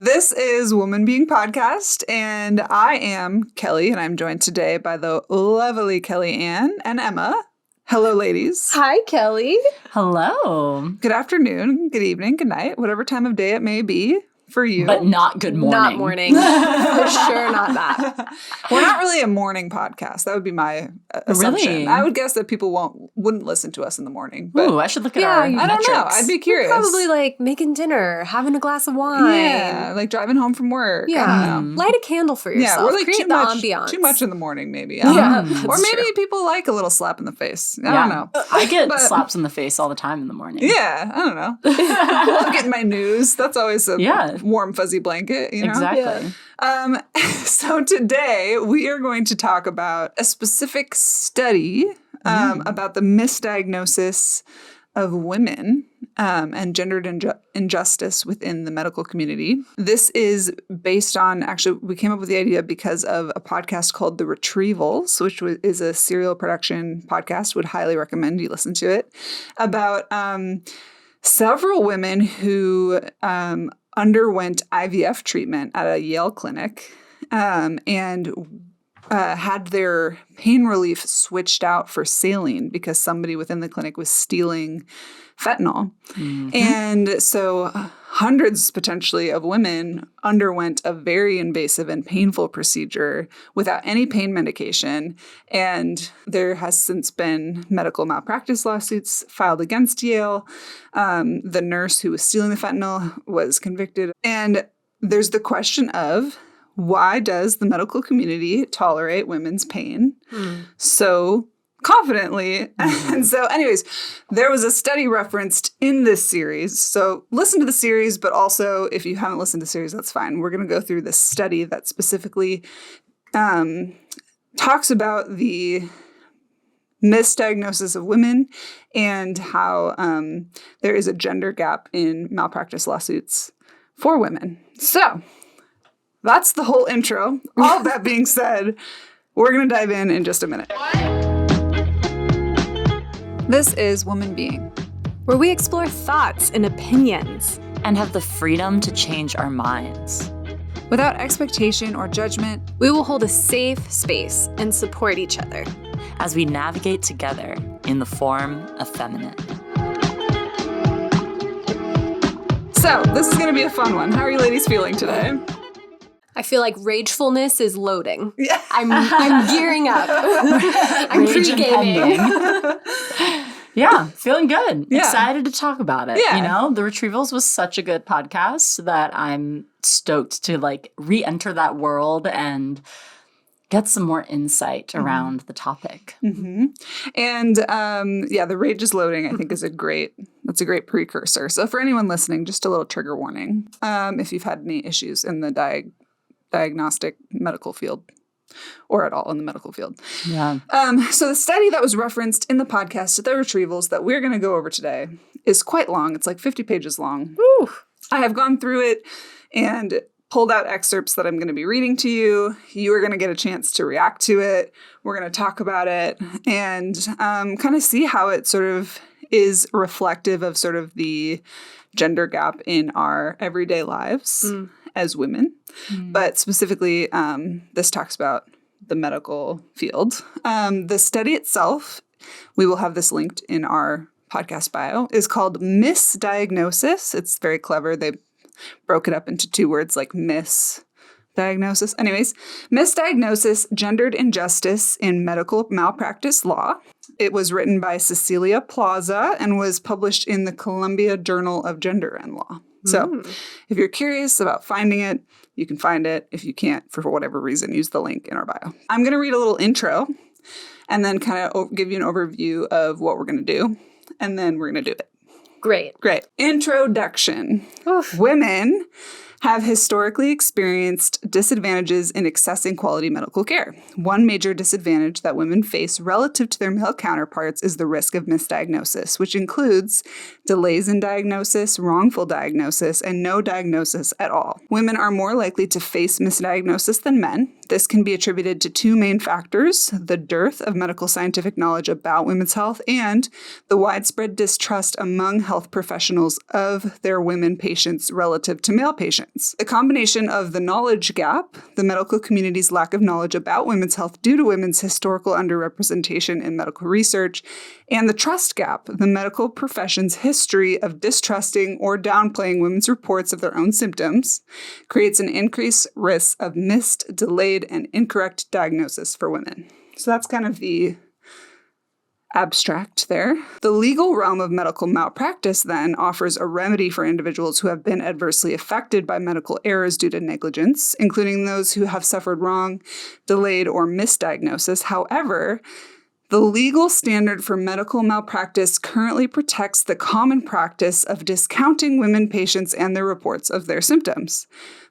This is Woman Being Podcast, and I am Kelly, and I'm joined today by the lovely Kelly Ann and Emma. Hello, ladies. Hi, Kelly. Hello. Good afternoon, good evening, good night, whatever time of day it may be for you. But not good morning. Not morning. For sure not that. We're not really a morning podcast. That would be my assumption. Really? I would guess that people wouldn't listen to us in the morning. But Ooh, I should look at our I metrics. don't know. I'd be curious. Probably like making dinner, having a glass of wine. Yeah, like driving home from work. I don't know. Light a candle for yourself. Yeah, we're like Create too the much ambiance. in the morning, maybe. Yeah, Or maybe people like a little slap in the face. I don't know. I get But- slaps in the face all the time in the morning. Yeah, I don't know. I'll get my news. That's always a warm, fuzzy blanket, you know? Exactly. So today we are going to talk about a specific study about the misdiagnosis of women and gendered injustice within the medical community. This is based on, actually, we came up with the idea because of a podcast called The Retrievals, which is a serial production podcast. Would highly recommend you listen to it, about several women who underwent IVF treatment at a Yale clinic and had their pain relief switched out for saline because somebody within the clinic was stealing fentanyl. Mm-hmm. And so hundreds potentially of women underwent a very invasive and painful procedure without any pain medication. And there has since been medical malpractice lawsuits filed against Yale. The nurse who was stealing the fentanyl was convicted. And there's the question of, why does the medical community tolerate women's pain so confidently? And so anyways, there was a study referenced in this series. So listen to the series, but also if you haven't listened to the series, that's fine. We're going to go through this study that specifically talks about the misdiagnosis of women and how there is a gender gap in malpractice lawsuits for women. So that's the whole intro. All that being said, we're going to dive in just a minute. This is Woman Being, where we explore thoughts and opinions. And have the freedom to change our minds. Without expectation or judgment, We will hold a safe space and support each other. As we navigate together in the form of feminine. So this is going to be a fun one. How are you ladies feeling today? I feel like ragefulness is loading. Yeah. I'm gearing up. I'm Rage pre-gaming. impending. Yeah, feeling good. Yeah. Excited to talk about it. Yeah. You know, The Retrievals was such a good podcast that I'm stoked to like re-enter that world and get some more insight around the topic. Mm-hmm. And the rage is loading, I think, that's a great precursor. So for anyone listening, just a little trigger warning. If you've had any issues in the diagnostic medical field or at all in the medical field. Yeah. So the study that was referenced in the podcast, The Retrievals, that we're going to go over today is quite long. It's like 50 pages long. Woo. I have gone through it and pulled out excerpts that I'm going to be reading to you. You are going to get a chance to react to it. We're going to talk about it and kind of see how it sort of is reflective of sort of the gender gap in our everyday lives as women. But specifically, this talks about the medical field. The study itself, we will have this linked in our podcast bio, is called Misdiagnosis. It's very clever. They broke it up into two words like misdiagnosis. Anyways, Misdiagnosis, Gendered Injustice in Medical Malpractice Law. It was written by Cecilia Plaza and was published in the Columbia Journal of Gender and Law. So if you're curious about finding it, you can find it. If you can't, for whatever reason, use the link in our bio. I'm going to read a little intro and then kind of give you an overview of what we're going to do. And then we're going to do it. Great. Introduction. Oof. Women have historically experienced disadvantages in accessing quality medical care. One major disadvantage that women face relative to their male counterparts is the risk of misdiagnosis, which includes delays in diagnosis, wrongful diagnosis, and no diagnosis at all. Women are more likely to face misdiagnosis than men. This can be attributed to two main factors: the dearth of medical scientific knowledge about women's health and the widespread distrust among health professionals of their women patients relative to male patients. The combination of the knowledge gap, the medical community's lack of knowledge about women's health due to women's historical underrepresentation in medical research, and the trust gap, the medical profession's history of distrusting or downplaying women's reports of their own symptoms, creates an increased risk of missed, delayed, and incorrect diagnosis for women. So that's kind of the abstract there. The legal realm of medical malpractice then offers a remedy for individuals who have been adversely affected by medical errors due to negligence, including those who have suffered wrong, delayed, or misdiagnosis. However, the legal standard for medical malpractice currently protects the common practice of discounting women patients and their reports of their symptoms.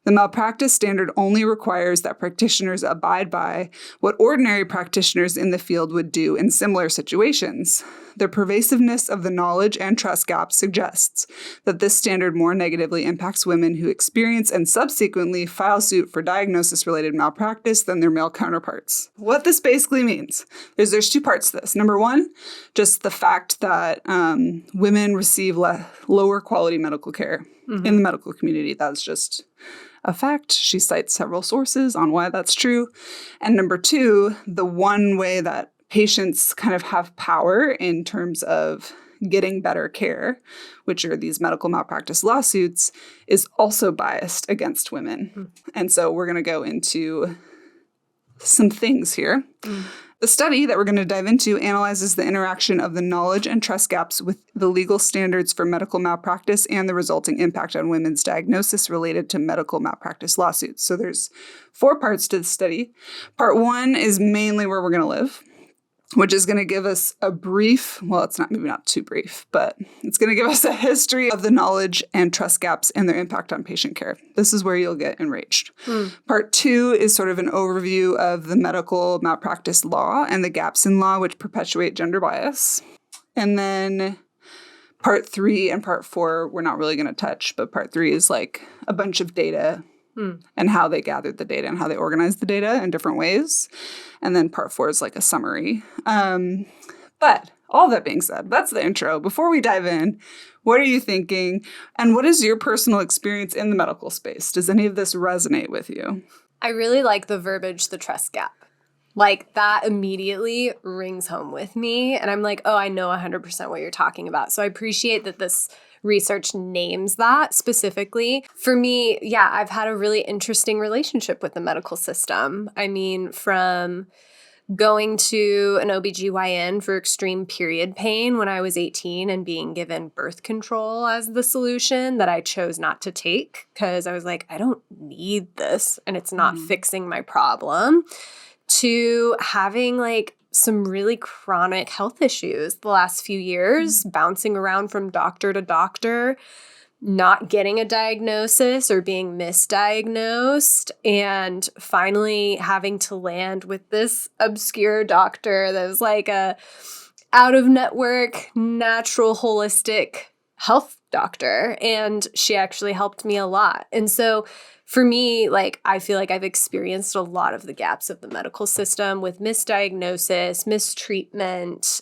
The malpractice standard only requires that practitioners abide by what ordinary practitioners in the field would do in similar situations. The pervasiveness of the knowledge and trust gap suggests that this standard more negatively impacts women who experience and subsequently file suit for diagnosis-related malpractice than their male counterparts. What this basically means is there's two parts to this. Number one, just the fact that women receive lower quality medical care in the medical community. That's just a fact. She cites several sources on why that's true. And number two, the one way that patients kind of have power in terms of getting better care, which are these medical malpractice lawsuits, is also biased against women. And so we're going to go into some things here. The study that we're going to dive into analyzes the interaction of the knowledge and trust gaps with the legal standards for medical malpractice and the resulting impact on women's diagnosis related to medical malpractice lawsuits. So there's 4 parts to the study. Part 1 is mainly where we're going to live, which is going to give us a brief, well, it's not, maybe not too brief, but it's going to give us a history of the knowledge and trust gaps and their impact on patient care. This is where you'll get enraged. Part 2 is sort of an overview of the medical malpractice law and the gaps in law which perpetuate gender bias. And then part 3 and part 4, we're not really going to touch, but part 3 is like a bunch of data and how they gathered the data and how they organized the data in different ways. And then part 4 is like a summary. But all that being said, that's the intro. Before we dive in, what are you thinking? And what is your personal experience in the medical space? Does any of this resonate with you? I really like the verbiage, the trust gap. Like, that immediately rings home with me. And I'm like, oh, I know 100% what you're talking about. So I appreciate that this research names that specifically. For me, yeah, I've had a really interesting relationship with the medical system. I mean, from going to an OBGYN for extreme period pain when I was 18 and being given birth control as the solution that I chose not to take because I was like, I don't need this and it's not fixing my problem, to having like some really chronic health issues the last few years, bouncing around from doctor to doctor, not getting a diagnosis or being misdiagnosed, and finally having to land with this obscure doctor that was like a out-of-network, natural, holistic health doctor. And she actually helped me a lot. And so for me, like, I feel like I've experienced a lot of the gaps of the medical system with misdiagnosis, mistreatment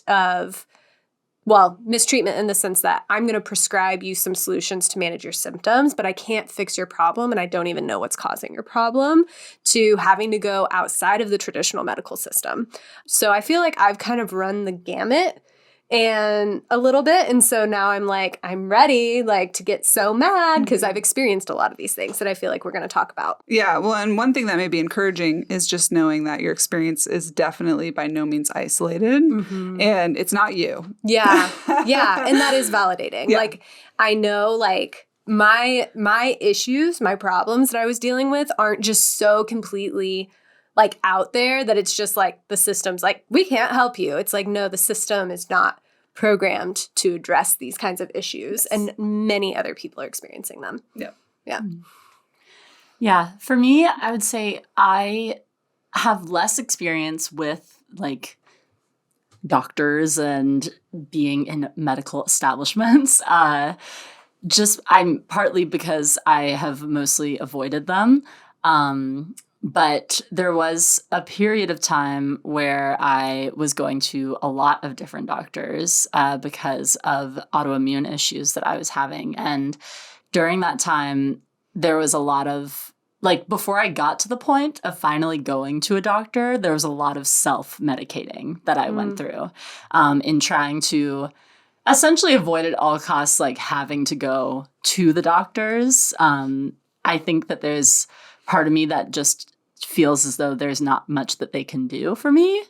in the sense that I'm going to prescribe you some solutions to manage your symptoms, but I can't fix your problem and I don't even know what's causing your problem, to having to go outside of the traditional medical system. So I feel like I've kind of run the gamut and a little bit. And so now I'm like, I'm ready like to get so mad because I've experienced a lot of these things that I feel like we're going to talk about. Yeah. Well, and one thing that may be encouraging is just knowing that your experience is definitely by no means isolated and it's not you. Yeah. Yeah. And that is validating. Yeah. Like, I know like my issues, my problems that I was dealing with aren't just so completely like out there that it's just like the system's like, we can't help you. It's like, no, the system is not programmed to address these kinds of issues. And many other people are experiencing them. Yeah. Yeah. Yeah. For me, I would say I have less experience with like doctors and being in medical establishments. I'm partly because I have mostly avoided them. But there was a period of time where I was going to a lot of different doctors because of autoimmune issues that I was having. And during that time, there was a lot of, like, before I got to the point of finally going to a doctor, there was a lot of self-medicating that I went through in trying to essentially avoid at all costs, like, having to go to the doctors. I think that there's part of me that just feels as though there's not much that they can do for me.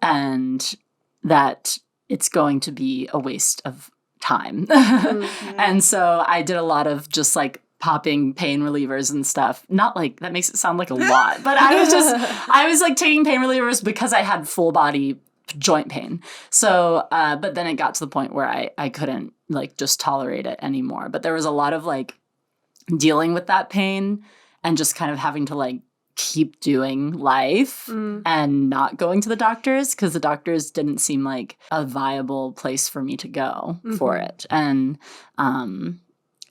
And that it's going to be a waste of time. And so I did a lot of just like popping pain relievers and stuff. Not like, that makes it sound like a lot, but I was like taking pain relievers because I had full body joint pain. So, but then it got to the point where I couldn't like just tolerate it anymore. But there was a lot of like dealing with that pain and just kind of having to like keep doing life and not going to the doctors because the doctors didn't seem like a viable place for me to go for it. And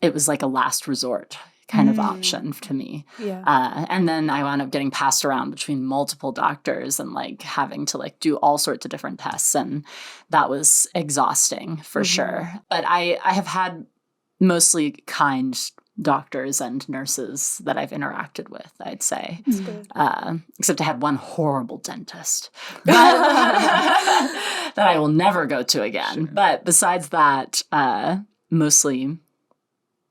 it was like a last resort kind of option to me. Yeah. And then I wound up getting passed around between multiple doctors and like having to like do all sorts of different tests. And that was exhausting for sure. But I have had mostly kind doctors and nurses that I've interacted with, I'd say. Except I had one horrible dentist that I will never go to again. But besides that, mostly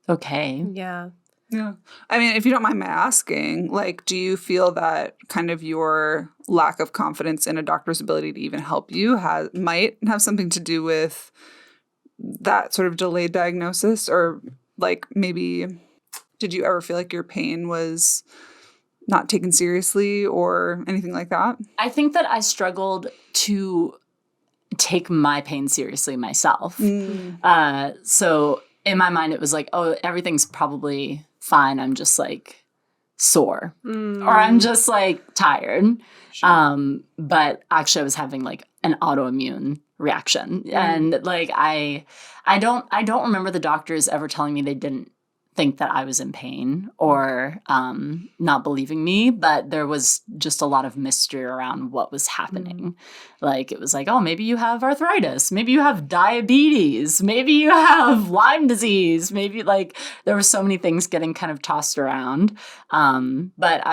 okay. Yeah. Yeah. I mean, if you don't mind my asking, like, do you feel that kind of your lack of confidence in a doctor's ability to even help you might have something to do with that sort of delayed diagnosis? Or like maybe did you ever feel like your pain was not taken seriously or anything like that? I think that I struggled to take my pain seriously myself. So in my mind, it was like, oh, everything's probably fine. I'm just like sore or I'm just like tired. But actually I was having like an autoimmune reaction. And like, I don't remember the doctors ever telling me they didn't think that I was in pain or not believing me, but there was just a lot of mystery around what was happening. Like, it was like, oh, maybe you have arthritis, maybe you have diabetes, maybe you have Lyme disease, maybe like there were so many things getting kind of tossed around. But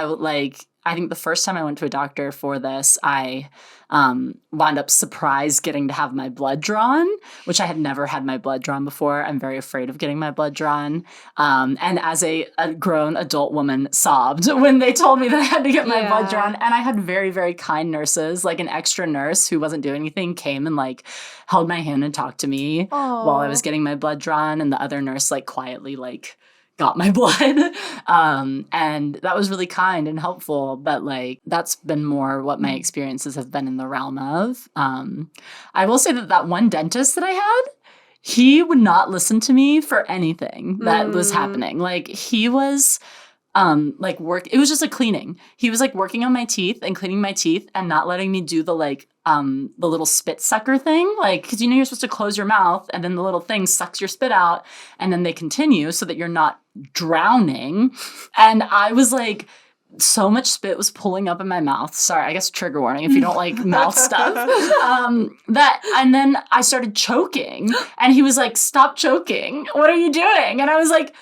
I think the first time I went to a doctor for this, I wound up surprised getting to have my blood drawn, which I had never had my blood drawn before. I'm very afraid of getting my blood drawn. And as a grown adult woman, sobbed when they told me that I had to get my blood drawn. And I had very, very kind nurses, like an extra nurse who wasn't doing anything came and like held my hand and talked to me while I was getting my blood drawn. And the other nurse like quietly like got my blood. And that was really kind and helpful, but like that's been more what my experiences have been in the realm of. I will say that one dentist that I had, he would not listen to me for anything that was happening. Like he was it was just a cleaning. He was like working on my teeth and cleaning my teeth and not letting me do the like the little spit sucker thing, like, because you're supposed to close your mouth and then the little thing sucks your spit out and then they continue so that you're not drowning. And I was like, so much spit was pulling up in my mouth. Sorry, I guess trigger warning if you don't like mouth stuff. And then I started choking and he was like, stop choking. What are you doing? And I was like,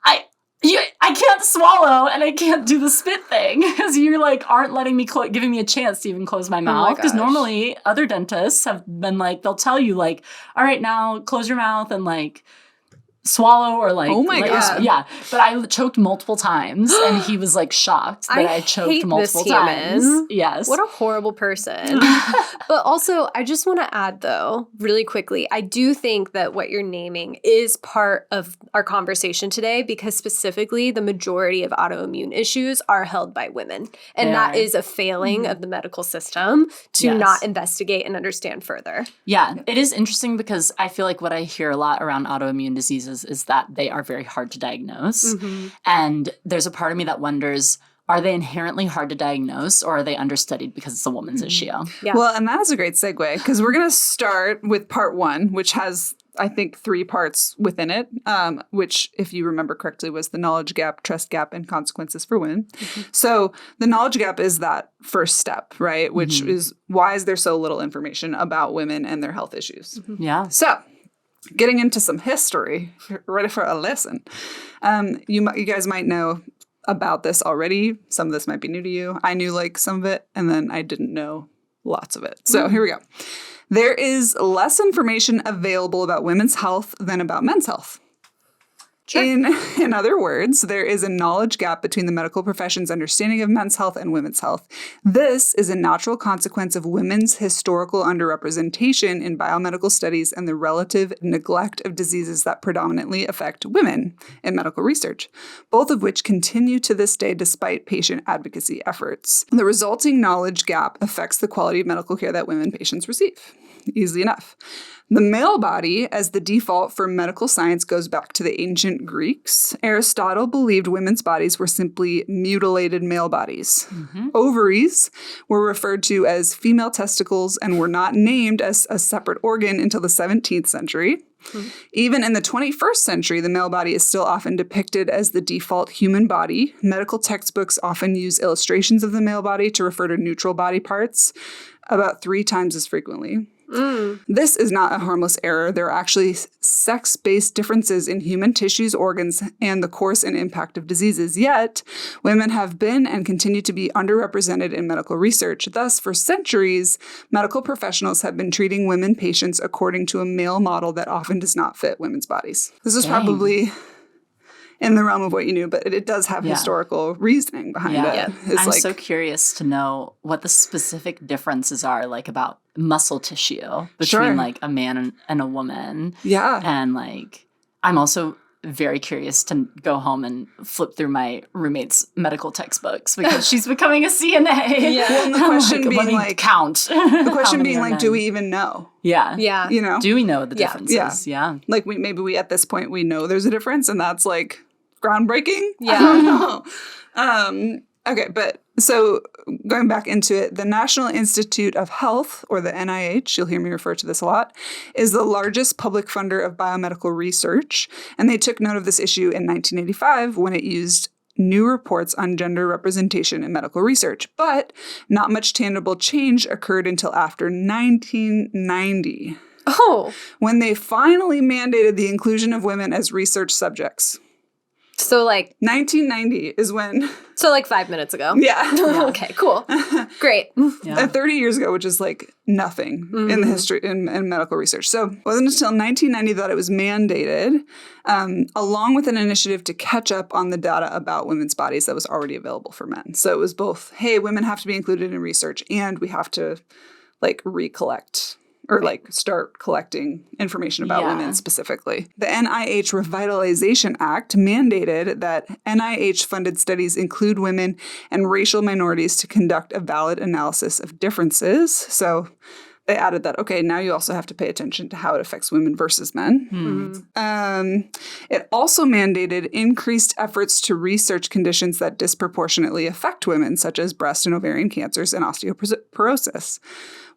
I can't swallow and I can't do the spit thing because you like aren't letting me giving me a chance to even close my mouth. Because normally other dentists have been like, they'll tell you like, all right, now close your mouth and like swallow or like, oh my God. Yeah. But I choked multiple times and he was like shocked that I choked multiple times. Yes. What a horrible person. But also, I just want to add though, really quickly, I do think that what you're naming is part of our conversation today because specifically the majority of autoimmune issues are held by women. And that is a failing of the medical system to not investigate and understand further. Yeah. It is interesting because I feel like what I hear a lot around autoimmune diseases is that they are very hard to diagnose. And there's a part of me that wonders, are they inherently hard to diagnose or are they understudied because it's a woman's issue? Yeah. Well, and that is a great segue because we're going to start with part one, which has I think, 3 parts within it, which, if you remember correctly, was the knowledge gap, trust gap, and consequences for women. So the knowledge gap is that first step, right? Which is, why is there so little information about women and their health issues? Yeah. So getting into some history, ready for a lesson. You guys might know about this already. Some of this might be new to you. I knew like some of it, and then I didn't know lots of it. So here we go. There is less information available about women's health than about men's health. Sure. In other words, there is a knowledge gap between the medical profession's understanding of men's health and women's health. This is a natural consequence of women's historical underrepresentation in biomedical studies and the relative neglect of diseases that predominantly affect women in medical research, both of which continue to this day despite patient advocacy efforts. The resulting knowledge gap affects the quality of medical care that women patients receive. Easy enough. The male body as the default for medical science goes back to the ancient Greeks. Aristotle believed women's bodies were simply mutilated male bodies. Ovaries were referred to as female testicles and were not named as a separate organ until the 17th century. Even in the 21st century, the male body is still often depicted as the default human body. Medical textbooks often use illustrations of the male body to refer to neutral body parts about 3 times as frequently. This is not a harmless error. There are actually sex-based differences in human tissues, organs, and the course and impact of diseases. Yet, women have been and continue to be underrepresented in medical research. Thus, for centuries, medical professionals have been treating women patients according to a male model that often does not fit women's bodies. This is probably in the realm of what you knew, but it does have historical reasoning behind it. Yeah. I'm so curious to know what the specific differences are, like about muscle tissue between like a man and a woman. Yeah. And like, I'm also very curious to go home and flip through my roommate's medical textbooks because she's becoming a CNA. Yeah. Well, and the question being like, count. The question being like, do we even know? Yeah. Yeah. You know? Do we know the differences? Yeah. Like maybe we at this point we know there's a difference, and that's like groundbreaking. Yeah. I don't know. Okay, but so going back into it, the National Institute of Health, or the NIH, you'll hear me refer to this a lot, is the largest public funder of biomedical research. And they took note of this issue in 1985 when it used new reports on gender representation in medical research. But not much tangible change occurred until after 1990. Oh. When they finally mandated the inclusion of women as research subjects. So like 1990 is when. So like 5 minutes ago. Yeah. Okay, cool. Great. 30 years ago, which is like nothing in the history in medical research. So it wasn't until 1990 that it was mandated, along with an initiative to catch up on the data about women's bodies that was already available for men. So it was both, hey, women have to be included in research, and we have to like recollect or like start collecting information about women specifically. The NIH Revitalization Act mandated that NIH-funded studies include women and racial minorities to conduct a valid analysis of differences. So they added that, okay, now you also have to pay attention to how it affects women versus men. It also mandated increased efforts to research conditions that disproportionately affect women, such as breast and ovarian cancers and osteoporosis.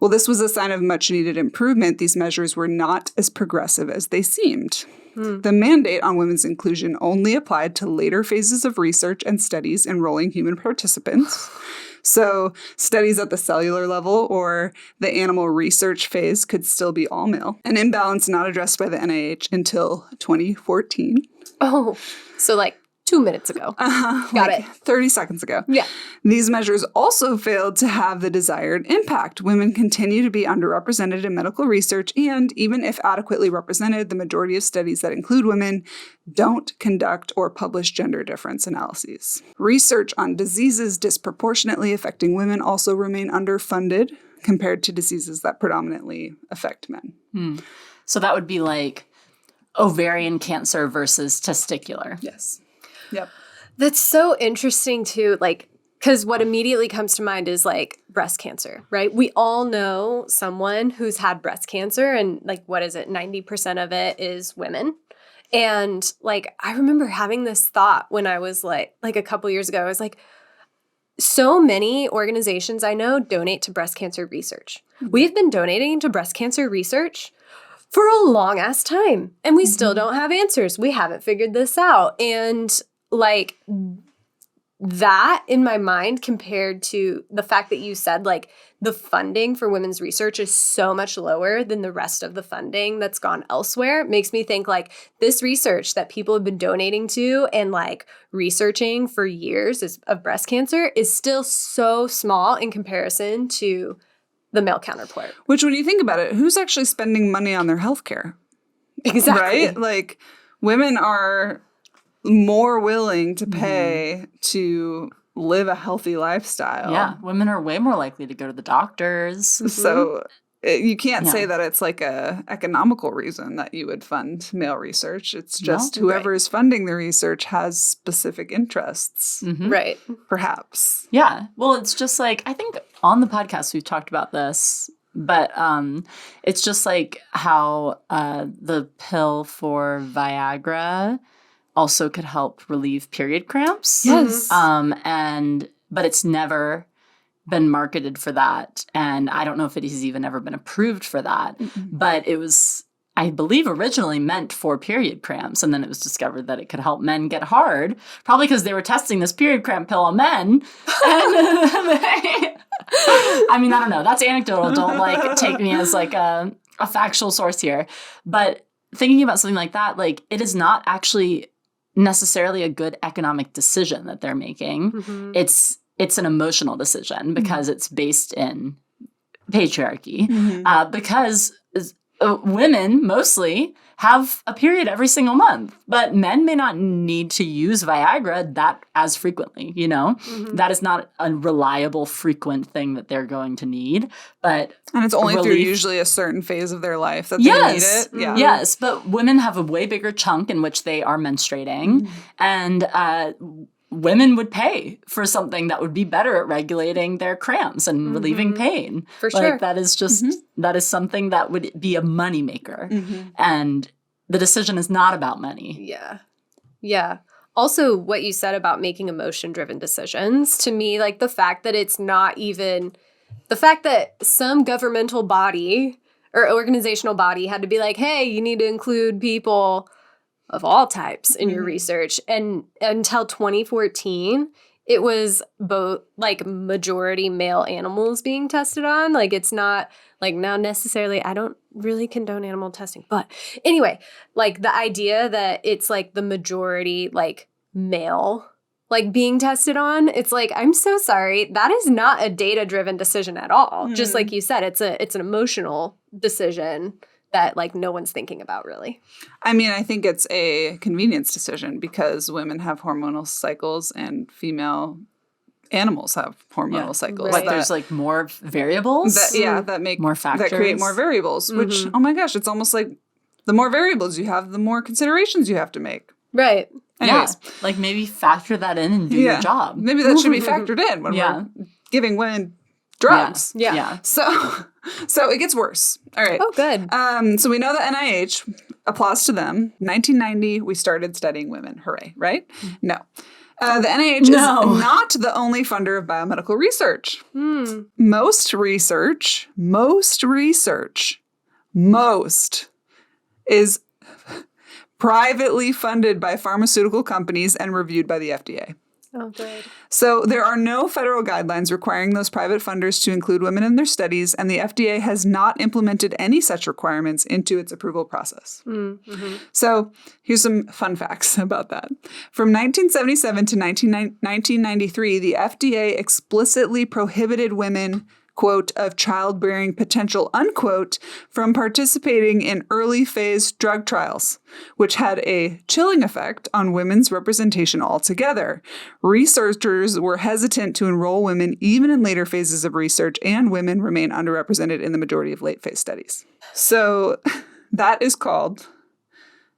Well, this was a sign of much needed improvement. These measures were not as progressive as they seemed. The mandate on women's inclusion only applied to later phases of research and studies enrolling human participants. So studies at the cellular level or the animal research phase could still be all male. An imbalance not addressed by the NIH until 2014. Oh, so like 2 minutes ago. Got it. 30 seconds ago. Yeah. These measures also failed to have the desired impact. Women continue to be underrepresented in medical research, and even if adequately represented, the majority of studies that include women don't conduct or publish gender difference analyses. Research on diseases disproportionately affecting women also remain underfunded compared to diseases that predominantly affect men. So that would be like ovarian cancer versus testicular. Yes. Yep. That's so interesting too, like, because what immediately comes to mind is like breast cancer, right? We all know someone who's had breast cancer, and like, what is it? 90% of it is women. And like, I remember having this thought when I was like a couple years ago. I was like, so many organizations I know donate to breast cancer research. We've been donating to breast cancer research for a long ass time. And we still don't have answers. We haven't figured this out. And like that in my mind compared to the fact that you said like the funding for women's research is so much lower than the rest of the funding that's gone elsewhere makes me think like this research that people have been donating to and like researching for years of breast cancer is still so small in comparison to the male counterpart. Which, when you think about it, who's actually spending money on their healthcare? Exactly. Right? Like, women are more willing to pay to live a healthy lifestyle. Yeah, women are way more likely to go to the doctors. So you can't say that it's like a economical reason that you would fund male research. It's just whoever is funding the research has specific interests. Right. Perhaps. Yeah. Well, it's just like, I think on the podcast we've talked about this, but it's just like how the pill for Viagra also could help relieve period cramps. Yes. But it's never been marketed for that. And I don't know if it has even ever been approved for that. But it was, I believe, originally meant for period cramps. And then it was discovered that it could help men get hard, probably because they were testing this period cramp pill on men. And I mean, I don't know. That's anecdotal. Don't like take me as like a factual source here. But thinking about something like that, like it is not actually necessarily a good economic decision that they're making. It's an emotional decision because it's based in patriarchy. Because women mostly have a period every single month, but men may not need to use Viagra that as frequently, you know? That is not a reliable, frequent thing that they're going to need, but and it's only through usually a certain phase of their life that they need it. Yeah. Yes, but women have a way bigger chunk in which they are menstruating, and women would pay for something that would be better at regulating their cramps and relieving pain. For sure. Like, that is just, that is something that would be a moneymaker. And the decision is not about money. Yeah. Yeah. Also, what you said about making emotion-driven decisions, to me, like the fact that it's not even, the fact that some governmental body or organizational body had to be like, hey, you need to include people of all types in your research. And until 2014, it was both like majority male animals being tested on. Like it's not like now necessarily, I don't really condone animal testing. But anyway, like the idea that it's like the majority like male like being tested on, it's like, I'm so sorry. That is not a data-driven decision at all. Just like you said, it's an emotional decision that like no one's thinking about really. I mean, I think it's a convenience decision because women have hormonal cycles and female animals have hormonal cycles. Right. But there's like more variables? That make more factors. That create more variables, which, oh my gosh, it's almost like the more variables you have, the more considerations you have to make. Right. Anyways. Yeah. Like maybe factor that in and do your job. Maybe that should be factored in when we're giving women drugs. Yeah. So it gets worse. All right. Oh, good. So we know the NIH, applause to them. 1990, we started studying women. Hooray, right? No. The NIH is not the only funder of biomedical research. Most research is privately funded by pharmaceutical companies and reviewed by the FDA. Oh, good. So there are no federal guidelines requiring those private funders to include women in their studies, and the FDA has not implemented any such requirements into its approval process. So here's some fun facts about that. From 1977 to 1993, the FDA explicitly prohibited women, quote, of childbearing potential, unquote, from participating in early phase drug trials, which had a chilling effect on women's representation altogether. Researchers were hesitant to enroll women even in later phases of research, and women remain underrepresented in the majority of late phase studies. So that is called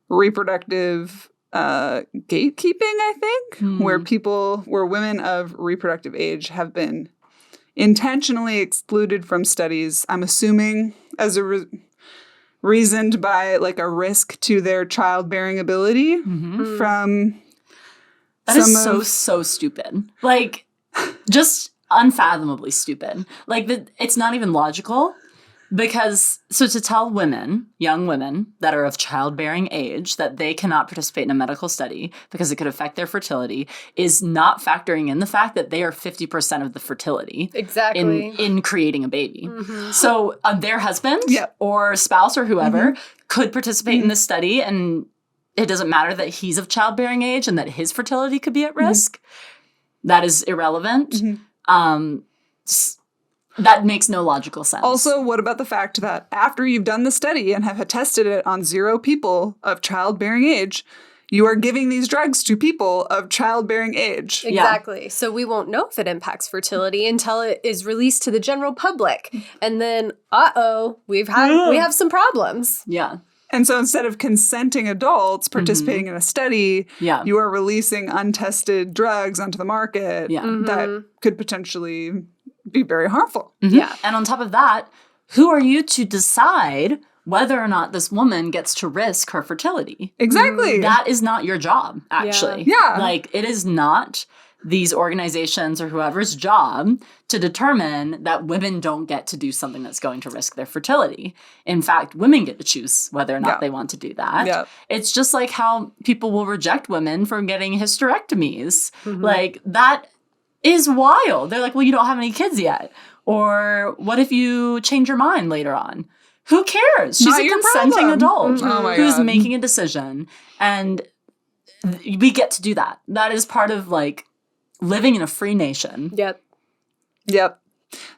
reproductive gatekeeping, I think, where women of reproductive age have been intentionally excluded from studies, I'm assuming as a reasoned by like a risk to their childbearing ability from that is so stupid. Like just unfathomably stupid. Like it's not even logical Because, so to tell women, young women that are of childbearing age, that they cannot participate in a medical study because it could affect their fertility is not factoring in the fact that they are 50% of the fertility Exactly. in creating a baby. So their husband Yep. or spouse or whoever could participate in this study, and it doesn't matter that he's of childbearing age and that his fertility could be at risk. That is irrelevant. That makes no logical sense. Also, what about the fact that after you've done the study and have tested it on 0 people of childbearing age, you are giving these drugs to people of childbearing age? Exactly. So we won't know if it impacts fertility until it is released to the general public. And then, we have some problems. Yeah. And so instead of consenting adults participating in a study, Yeah. you are releasing untested drugs onto the market that could potentially be very harmful. Yeah. And on top of that, who are you to decide whether or not this woman gets to risk her fertility? Exactly. That is not your job, actually. Yeah. Like, it is not these organizations or whoever's job to determine that women don't get to do something that's going to risk their fertility. In fact, women get to choose whether or not they want to do that. Yeah. It's just like how people will reject women from getting hysterectomies. Like, that is wild. They're like, well, you don't have any kids yet. Or what if you change your mind later on? Who cares? She's Not a your consenting problem. adult Oh my who's God. making a decision. And we get to do that. That is part of, like, living in a free nation. Yep. Yep.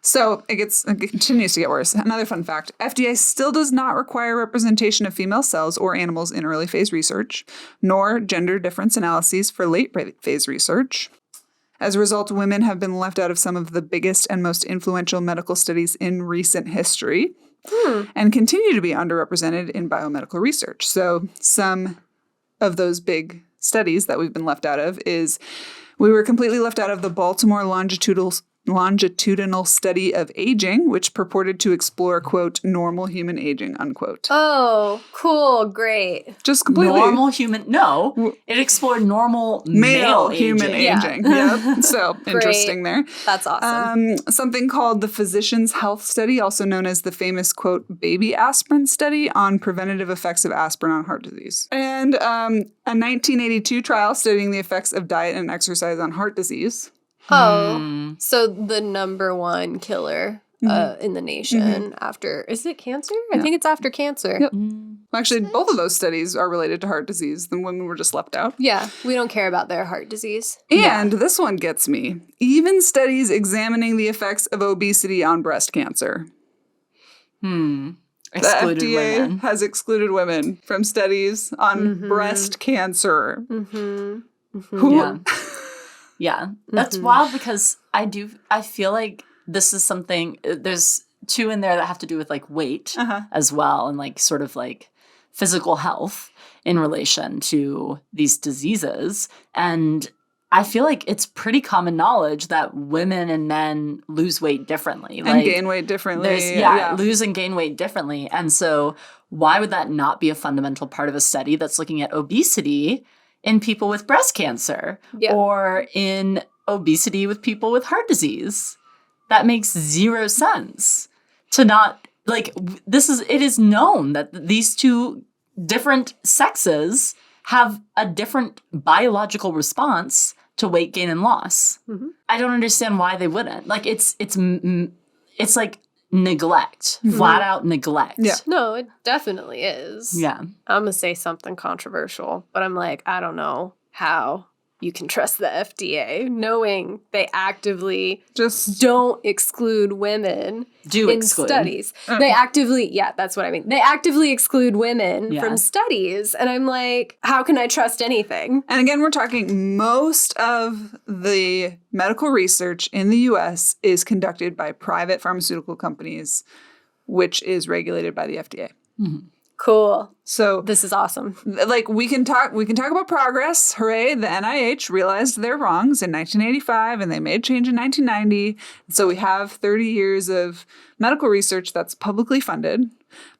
So it continues to get worse. Another fun fact, FDA still does not require representation of female cells or animals in early phase research, nor gender difference analyses for late phase research. As a result, women have been left out of some of the biggest and most influential medical studies in recent history and continue to be underrepresented in biomedical research. So some of those big studies that we've been left out of is we were completely left out of the Baltimore longitudinal study of aging, which purported to explore, quote, normal human aging, unquote. Oh, cool. Great. Just completely Normal human. No, it explored normal male human aging. aging. Yep. So interesting there. That's awesome. Something called the Physician's Health Study, also known as the famous, quote, baby aspirin study on preventative effects of aspirin on heart disease. And a 1982 trial studying the effects of diet and exercise on heart disease. So the number one killer in the nation after, is it cancer? I think it's after cancer. Yep. Actually, both of those studies are related to heart disease. The women were just left out. Yeah, we don't care about their heart disease. And this one gets me. Even studies examining the effects of obesity on breast cancer. Excluded the FDA women. has excluded women from studies on breast cancer. Who? Yeah. That's wild because I feel like this is something, there's two in there that have to do with, like, weight as well, and, like, sort of, like, physical health in relation to these diseases. And I feel like it's pretty common knowledge that women and men lose weight differently. And gain weight differently. Lose and gain weight differently. And so why would that not be a fundamental part of a study that's looking at obesity in people with breast cancer or in obesity with people with heart disease? That makes zero sense to not, like, it is known that these two different sexes have a different biological response to weight gain and loss. I don't understand why they wouldn't. Like, it's like neglect, flat out neglect. Yeah. No, it definitely is. Yeah. I'm going to say something controversial, but I'm like, I don't know how you can trust the FDA knowing they actively Just don't exclude women in studies. They actively, that's what I mean. They actively exclude women from studies. And I'm like, how can I trust anything? And again, we're talking most of the medical research in the U.S. is conducted by private pharmaceutical companies, which is regulated by the FDA. Cool. So This is awesome. like we can talk about progress. Hooray, the NIH realized their wrongs in 1985 and they made change in 1990. So we have 30 years of medical research that's publicly funded.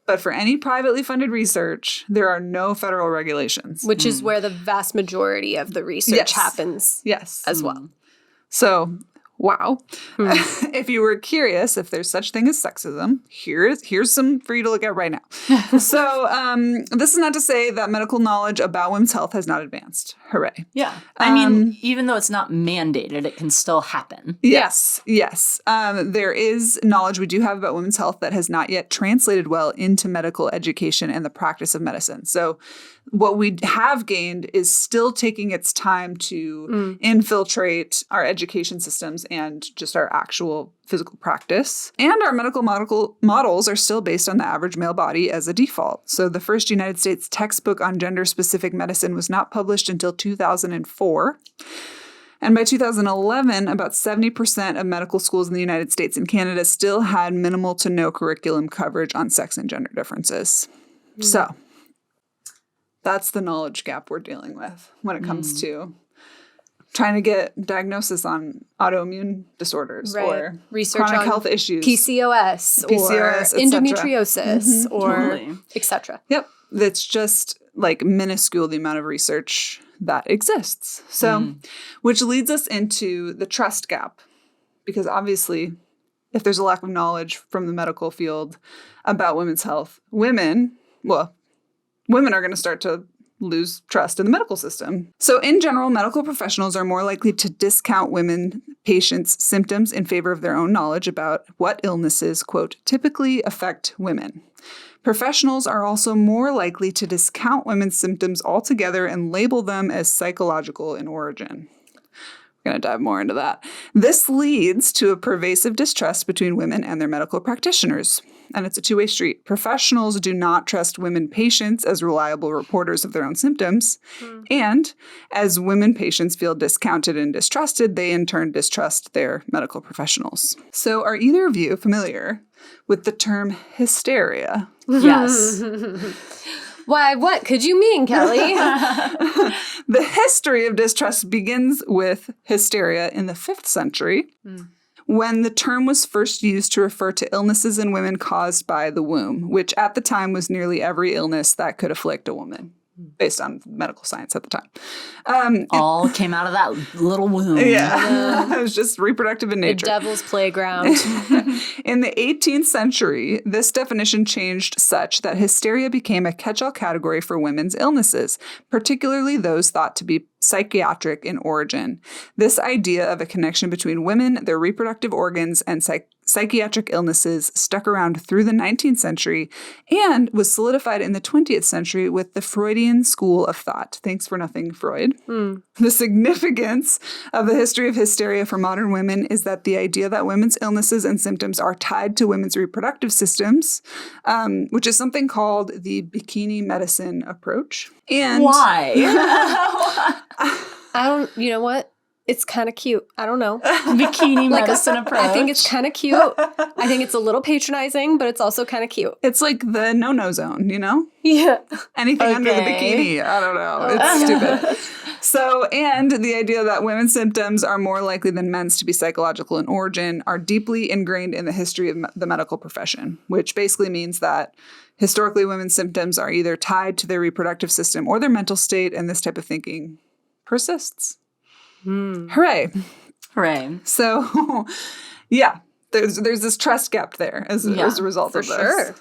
But for any privately funded research, there are no federal regulations. Which is where the vast majority of the research happens Yes. as well. So Wow. If you were curious if there's such thing as sexism, here's some for you to look at right now. So this is not to say that medical knowledge about women's health has not advanced. Hooray. Yeah. I mean, even though it's not mandated, it can still happen. Yes. There is knowledge we do have about women's health that has not yet translated well into medical education and the practice of medicine. So what we have gained is still taking its time to infiltrate our education systems and just our actual physical practice. And our medical models are still based on the average male body as a default. So the first United States textbook on gender-specific medicine was not published until 2004. And by 2011, about 70% of medical schools in the United States and Canada still had minimal to no curriculum coverage on sex and gender differences. So that's the knowledge gap we're dealing with when it comes to trying to get diagnosis on autoimmune disorders or research chronic on health issues. PCOS or endometriosis or etc. Yep. That's just like minuscule the amount of research that exists. So, which leads us into the trust gap. Because obviously, if there's a lack of knowledge from the medical field about women's health, women are going to start to lose trust in the medical system. So in general, medical professionals are more likely to discount women patients' symptoms in favor of their own knowledge about what illnesses, quote, typically affect women. Professionals are also more likely to discount women's symptoms altogether and label them as psychological in origin. We're going to dive more into that. This leads to a pervasive distrust between women and their medical practitioners. And it's a two-way street. Professionals do not trust women patients as reliable reporters of their own symptoms. And as women patients feel discounted and distrusted, they in turn distrust their medical professionals. So are either of you familiar with the term hysteria? Yes. Why, what could you mean, Kelly? The history of distrust begins with hysteria in the 5th century, when the term was first used to refer to illnesses in women caused by the womb, which at the time was nearly every illness that could afflict a woman, based on medical science at the time. All came out of that little womb. Yeah. It was just reproductive in nature. The devil's playground. In the 18th century, this definition changed such that hysteria became a catch-all category for women's illnesses, particularly those thought to be psychiatric in origin. This idea of a connection between women, their reproductive organs, and psychiatric illnesses stuck around through the 19th century and was solidified in the 20th century with the Freudian school of thought. Thanks for nothing, Freud. The significance of the history of hysteria for modern women is that the idea that women's illnesses and symptoms are tied to women's reproductive systems, which is something called the bikini medicine approach. And why? You know what? It's kind of cute. I don't know. Bikini medicine approach. I think it's kind of cute. I think it's a little patronizing, but it's also kind of cute. It's like the no-no zone, you know? Yeah. Anything under the bikini. I don't know. It's stupid. So, and the idea that women's symptoms are more likely than men's to be psychological in origin are deeply ingrained in the history of the medical profession, which basically means that historically women's symptoms are either tied to their reproductive system or their mental state, and this type of thinking persists. Hooray. Hooray. So, yeah, there's this trust gap there as a result of this. Sure.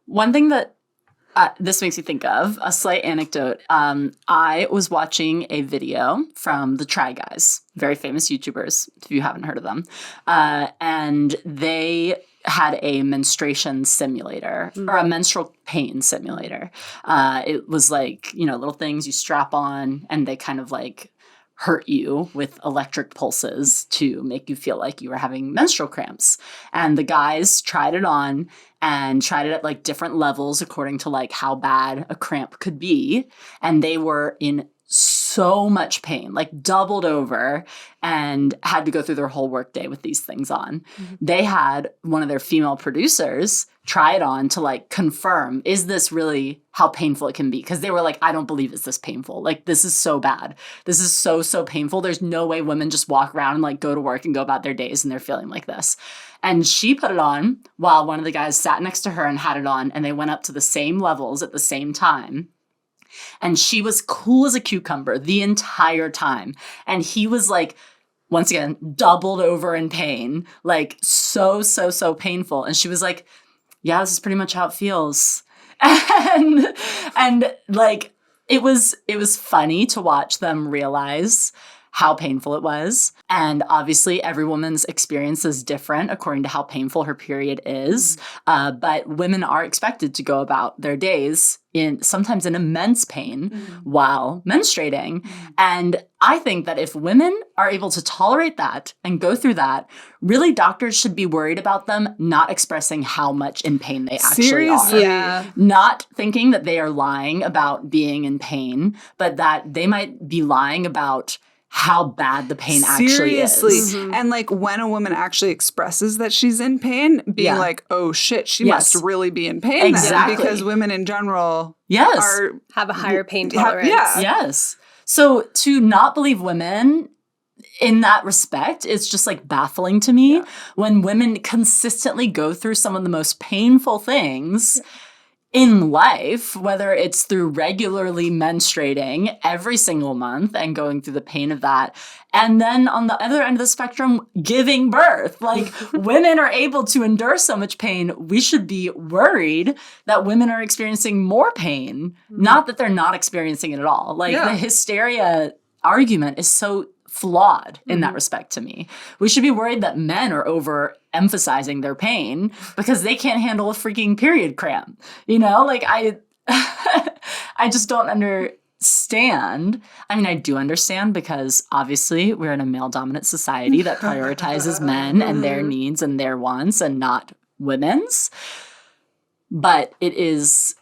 One thing that this makes me think of, a slight anecdote. I was watching a video from the Try Guys, very famous YouTubers, if you haven't heard of them. And they had a menstruation simulator or a menstrual pain simulator. It was like, little things you strap on and they kind of like hurt you with electric pulses to make you feel like you were having menstrual cramps. And the guys tried it on and tried it at like different levels according to like how bad a cramp could be. And they were in so much pain, like doubled over, and had to go through their whole workday with these things on. They had one of their female producers try it on to like confirm, is this really how painful it can be? Because they were like, I don't believe it's this painful. Like, this is so bad. This is so, so painful. There's no way women just walk around and like go to work and go about their days and they're feeling like this. And she put it on while one of the guys sat next to her and had it on, and they went up to the same levels at the same time. And she was cool as a cucumber the entire time. And he was like once again, doubled over in pain, like so painful. And she was like, yeah, this is pretty much how it feels. And like, it was funny to watch them realize how painful it was. And obviously every woman's experience is different according to how painful her period is. But women are expected to go about their days sometimes in immense pain while menstruating. And I think that if women are able to tolerate that and go through that, really doctors should be worried about them not expressing how much in pain they actually Seriously. are. Yeah. Not thinking that they are lying about being in pain, but that they might be lying about how bad the pain actually is. And like when a woman actually expresses that she's in pain, being like, oh shit, she must really be in pain. Exactly. Then, because women in general have a higher pain tolerance. Yes. So to not believe women in that respect, it's just like baffling to me when women consistently go through some of the most painful things in life, whether it's through regularly menstruating every single month and going through the pain of that, and then on the other end of the spectrum, giving birth. Like, women are able to endure so much pain. We should be worried that women are experiencing more pain, not that they're not experiencing it at all. Like, the hysteria argument is so flawed in that respect to me. We should be worried that men are overemphasizing their pain because they can't handle a freaking period cramp. You know, like I just don't understand. I mean, I do understand because obviously we're in a male-dominant society that prioritizes men and their needs and their wants and not women's. But it is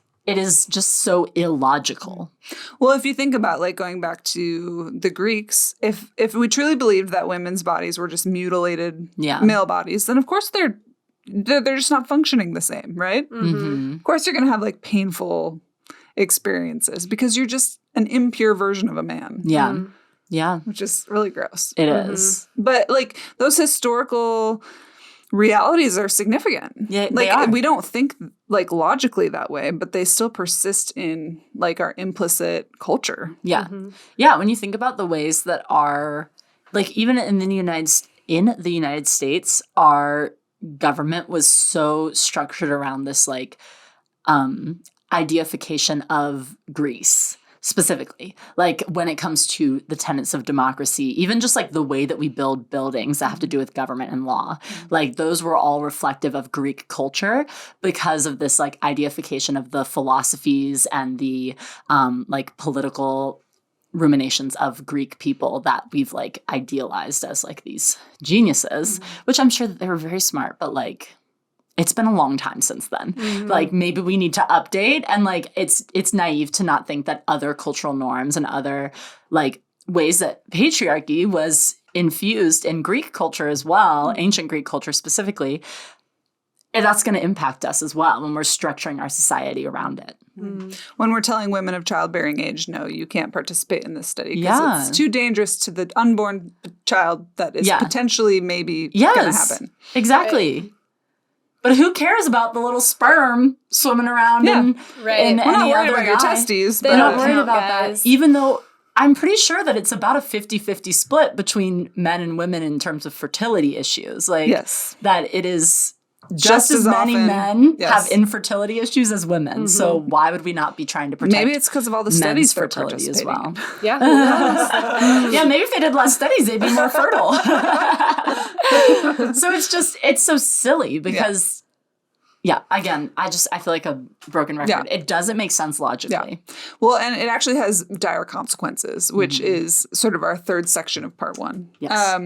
just so illogical. Well, if you think about like going back to the Greeks, if we truly believed that women's bodies were just mutilated male bodies, then of course they're just not functioning the same, right? Of course you're going to have like painful experiences because you're just an impure version of a man. Yeah. Which is really gross. It is. But like those historical realities are significant. Yeah, like they are. we don't think like logically that way, but they still persist in like our implicit culture. Yeah. Yeah, when you think about the ways that our, like even in the United States, our government was so structured around this like ideification of Greece. Specifically, like when it comes to the tenets of democracy, even just like the way that we build buildings that have to do with government and law, like those were all reflective of Greek culture because of this like ideification of the philosophies and the like political ruminations of Greek people that we've like idealized as like these geniuses, which I'm sure that they were very smart, but like it's been a long time since then. Like maybe we need to update, and like it's naive to not think that other cultural norms and other like ways that patriarchy was infused in Greek culture as well, ancient Greek culture specifically, and that's going to impact us as well when we're structuring our society around it. When we're telling women of childbearing age, no, you can't participate in this study because it's too dangerous to the unborn child that is potentially maybe going to happen. Exactly. But who cares about the little sperm swimming around in We're any not worried other about your guy? testes. They They're don't not worried count, about guys. that. Even though I'm pretty sure that it's about a 50-50 split between men and women in terms of fertility issues. Like that it is just as many often, men have infertility issues as women. So why would we not be trying to protect Maybe it's because of all the studies they're fertility as well? Yeah. Yeah, maybe if they did less studies, they'd be more fertile. So it's so silly because again, I feel like a broken record. It doesn't make sense logically. Well, and it actually has dire consequences, which is sort of our third section of part one. Yes.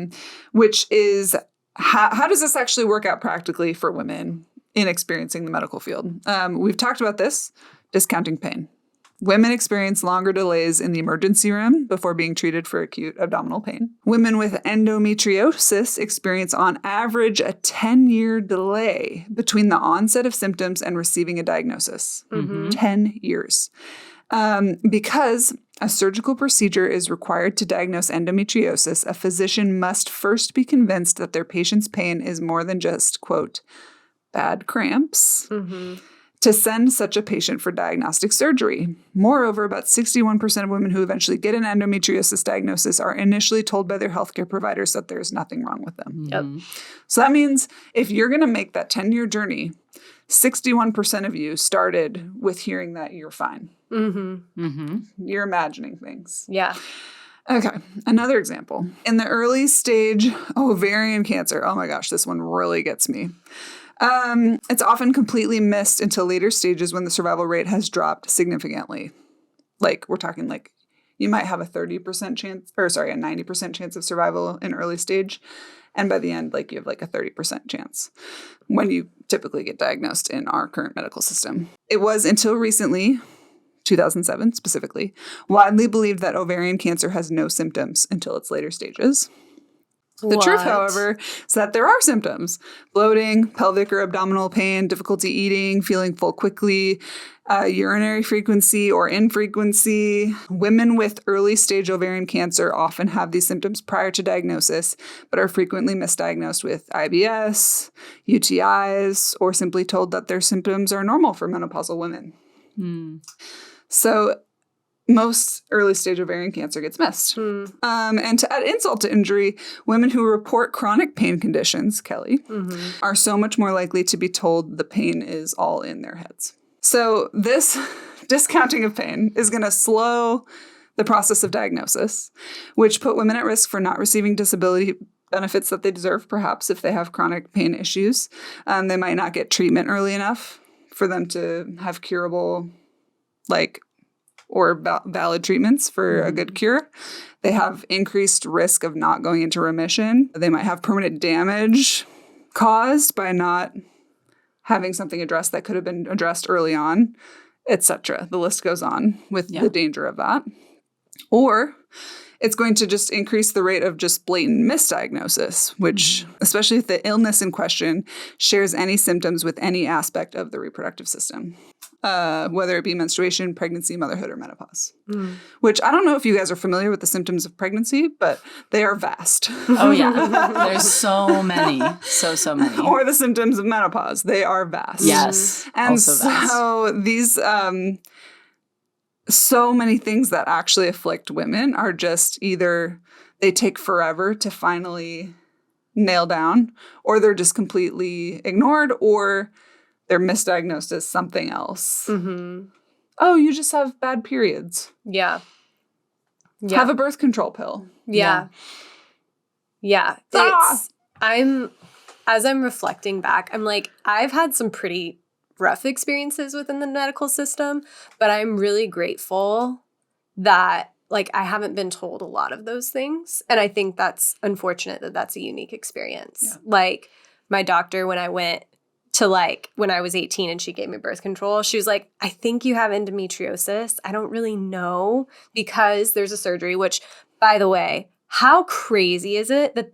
Which is how does this actually work out practically for women in experiencing the medical field? We've talked about this, discounting pain. Women experience longer delays in the emergency room before being treated for acute abdominal pain. Women with endometriosis experience on average a 10-year delay between the onset of symptoms and receiving a diagnosis. 10 years. Because a surgical procedure is required to diagnose endometriosis, a physician must first be convinced that their patient's pain is more than just, quote, bad cramps. to send such a patient for diagnostic surgery. Moreover, about 61% of women who eventually get an endometriosis diagnosis are initially told by their healthcare providers that there's nothing wrong with them. Yep. So that means if you're going to make that 10-year journey, 61% of you started with hearing that you're fine. You're imagining things. Yeah. Okay, another example. In the early stage ovarian cancer, oh my gosh, this one really gets me. It's often completely missed until later stages when the survival rate has dropped significantly. Like, we're talking like you might have a 30% chance, or sorry, a 90% chance of survival in early stage. And by the end, like you have like a 30% chance when you typically get diagnosed in our current medical system. It was until recently, 2007 specifically, widely believed that ovarian cancer has no symptoms until its later stages. The truth, however, is that there are symptoms: bloating, pelvic or abdominal pain, difficulty eating, feeling full quickly, urinary frequency or infrequency. Women with early stage ovarian cancer often have these symptoms prior to diagnosis, but are frequently misdiagnosed with IBS, UTIs, or simply told that their symptoms are normal for menopausal women. So most early stage ovarian cancer gets missed. And to add insult to injury, women who report chronic pain conditions, Kelly, are so much more likely to be told the pain is all in their heads. So this discounting of pain is going to slow the process of diagnosis, which put women at risk for not receiving disability benefits that they deserve, perhaps if they have chronic pain issues. They might not get treatment early enough for them to have curable, or valid treatments for a good cure. They have increased risk of not going into remission. They might have permanent damage caused by not having something addressed that could have been addressed early on, etc. The list goes on with the danger of that. Or it's going to just increase the rate of just blatant misdiagnosis, which, especially if the illness in question shares any symptoms with any aspect of the reproductive system, whether it be menstruation, pregnancy, motherhood, or menopause. Which I don't know if you guys are familiar with the symptoms of pregnancy, but they are vast. Oh, yeah. There's so many. So many. Or the symptoms of menopause. They are vast. Yes. And also vast. So these... so many things that actually afflict women are just either they take forever to finally nail down, or they're just completely ignored, or they're misdiagnosed as something else. Oh, you just have bad periods. Yeah. Have a birth control pill. Yeah. As I'm reflecting back, I'm like, I've had some pretty rough experiences within the medical system, but I'm really grateful that I haven't been told a lot of those things. And I think that's unfortunate that that's a unique experience. Yeah. My doctor, when I went to when I was 18 and she gave me birth control, she was like, I think you have endometriosis. I don't really know, because there's a surgery, which, by the way, how crazy is it that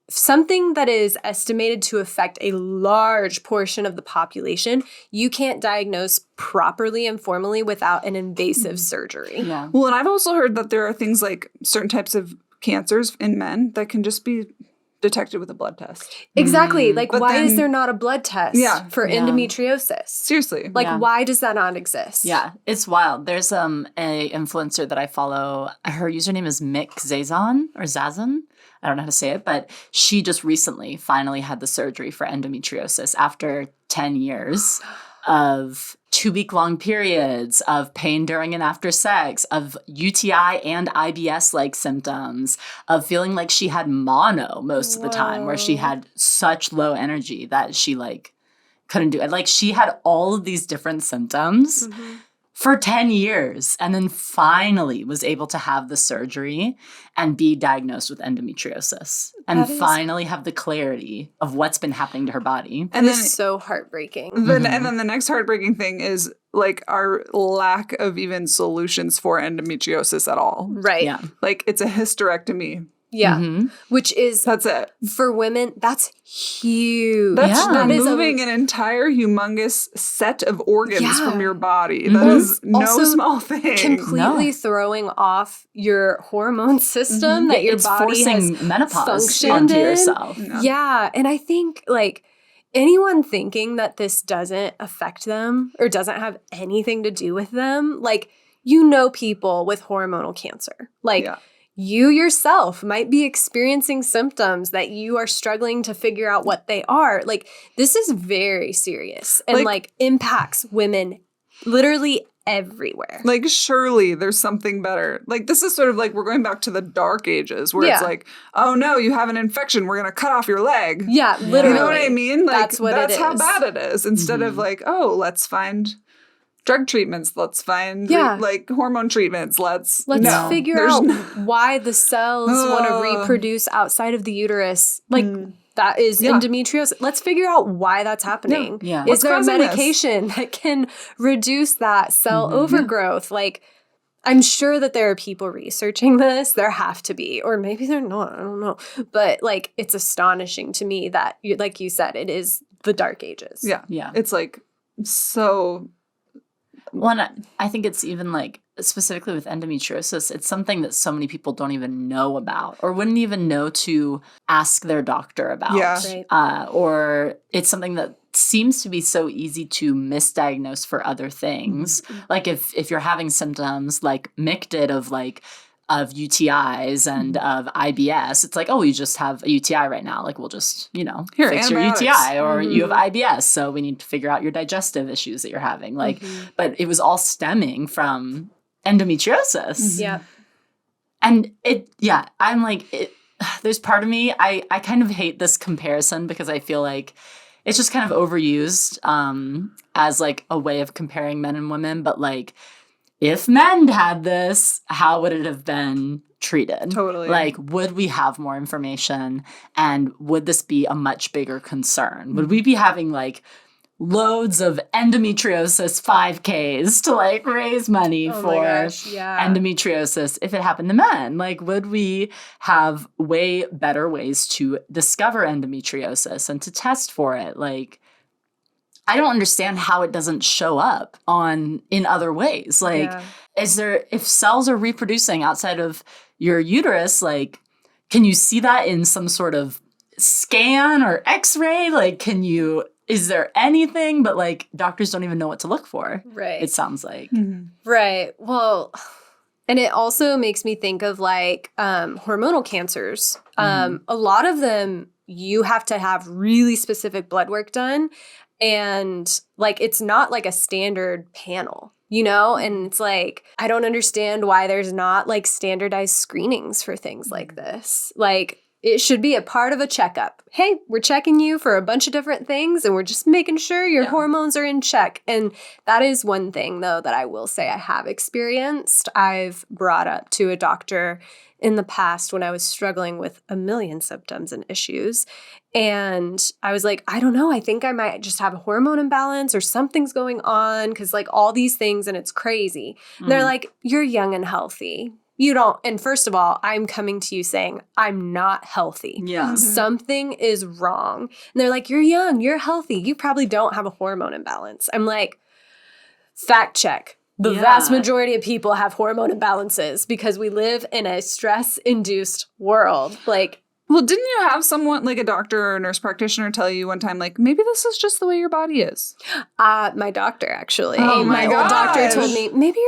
something that is estimated to affect a large portion of the population, you can't diagnose properly and formally without an invasive surgery. Yeah. Well, and I've also heard that there are things like certain types of cancers in men that can just be detected with a blood test. Exactly. Why is there not a blood test for endometriosis? Seriously. Why does that not exist? Yeah, it's wild. There's a influencer that I follow. Her username is Mick Zazon or Zazan. I don't know how to say it, but she just recently finally had the surgery for endometriosis after 10 years of 2-week-long periods of pain during and after sex, of UTI and IBS-like symptoms, of feeling like she had mono most of the time, where she had such low energy that she couldn't do it. She had all of these different symptoms for 10 years, and then finally was able to have the surgery and be diagnosed with endometriosis, and finally have the clarity of what's been happening to her body. And it's so heartbreaking. And then the next heartbreaking thing is our lack of even solutions for endometriosis at all. Right. Yeah. It's a hysterectomy. Yeah. Which is, that's it. For women, that's huge. That's removing an entire humongous set of organs from your body. That is no small thing. Completely throwing off your hormone system that your it's body forcing has menopause functioned onto in. yourself. Yeah. And I think anyone thinking that this doesn't affect them or doesn't have anything to do with them, like, you know, people with hormonal cancer, like you yourself might be experiencing symptoms that you are struggling to figure out what they are. Like, this is very serious and like impacts women literally everywhere. Like, surely there's something better. Like, this is sort of like we're going back to the dark ages where it's like, oh no, you have an infection, we're going to cut off your leg. Yeah, literally. You know what I mean? Like, that's how bad it is. Instead of like, oh, let's find drug treatments, let's find like hormone treatments, let's figure out why the cells want to reproduce outside of the uterus. Like, that is endometriosis. Let's figure out why that's happening. Yeah. Is there a medication that can reduce that cell overgrowth? Like, I'm sure that there are people researching this. There have to be. Or maybe they're not. I don't know. But, like, it's astonishing to me that, like you said, it is the dark ages. Yeah. Yeah. It's, like, so... One, I think it's even, like, specifically with endometriosis, it's something that so many people don't even know about or wouldn't even know to ask their doctor about. Yeah. Right. Or it's something that seems to be so easy to misdiagnose for other things. Like if you're having symptoms like Mick did of UTIs and of IBS, it's like, oh, you just have a UTI right now. Like, we'll just, fix your UTI, or you have IBS. So we need to figure out your digestive issues that you're having. Like, but it was all stemming from endometriosis. Yeah. And I'm like, there's part of me, I kind of hate this comparison because I feel like it's just kind of overused as like a way of comparing men and women. But like, if men had this, how would it have been treated? Totally. Like, would we have more information? And would this be a much bigger concern? Would we be having like loads of endometriosis 5Ks to like raise money for endometriosis if it happened to men? Like, would we have way better ways to discover endometriosis and to test for it? Like, I don't understand how it doesn't show up in other ways. Like, if cells are reproducing outside of your uterus, like, can you see that in some sort of scan or x-ray? Like, is there anything? But like, doctors don't even know what to look for. Right. It sounds like. Right. Well, and it also makes me think of like hormonal cancers. A lot of them, you have to have really specific blood work done. And like, it's not like a standard panel, and it's like, I don't understand why there's not like standardized screenings for things like this. Like, it should be a part of a checkup. Hey, we're checking you for a bunch of different things and we're just making sure your hormones are in check. And that is one thing, though, that I will say I have experienced. I've brought up to a doctor in the past when I was struggling with a million symptoms and issues. And I was like, I don't know, I think I might just have a hormone imbalance or something's going on because like all these things and it's crazy. And they're like, you're young and healthy. You don't. And first of all, I'm coming to you saying I'm not healthy. Yeah. Something is wrong. And they're like, you're young, you're healthy. You probably don't have a hormone imbalance. I'm like, fact check. The vast majority of people have hormone imbalances because we live in a stress-induced world. Like, well, didn't you have someone, like a doctor or a nurse practitioner, tell you one time, like, maybe this is just the way your body is? My doctor, actually. Oh my old doctor told me, maybe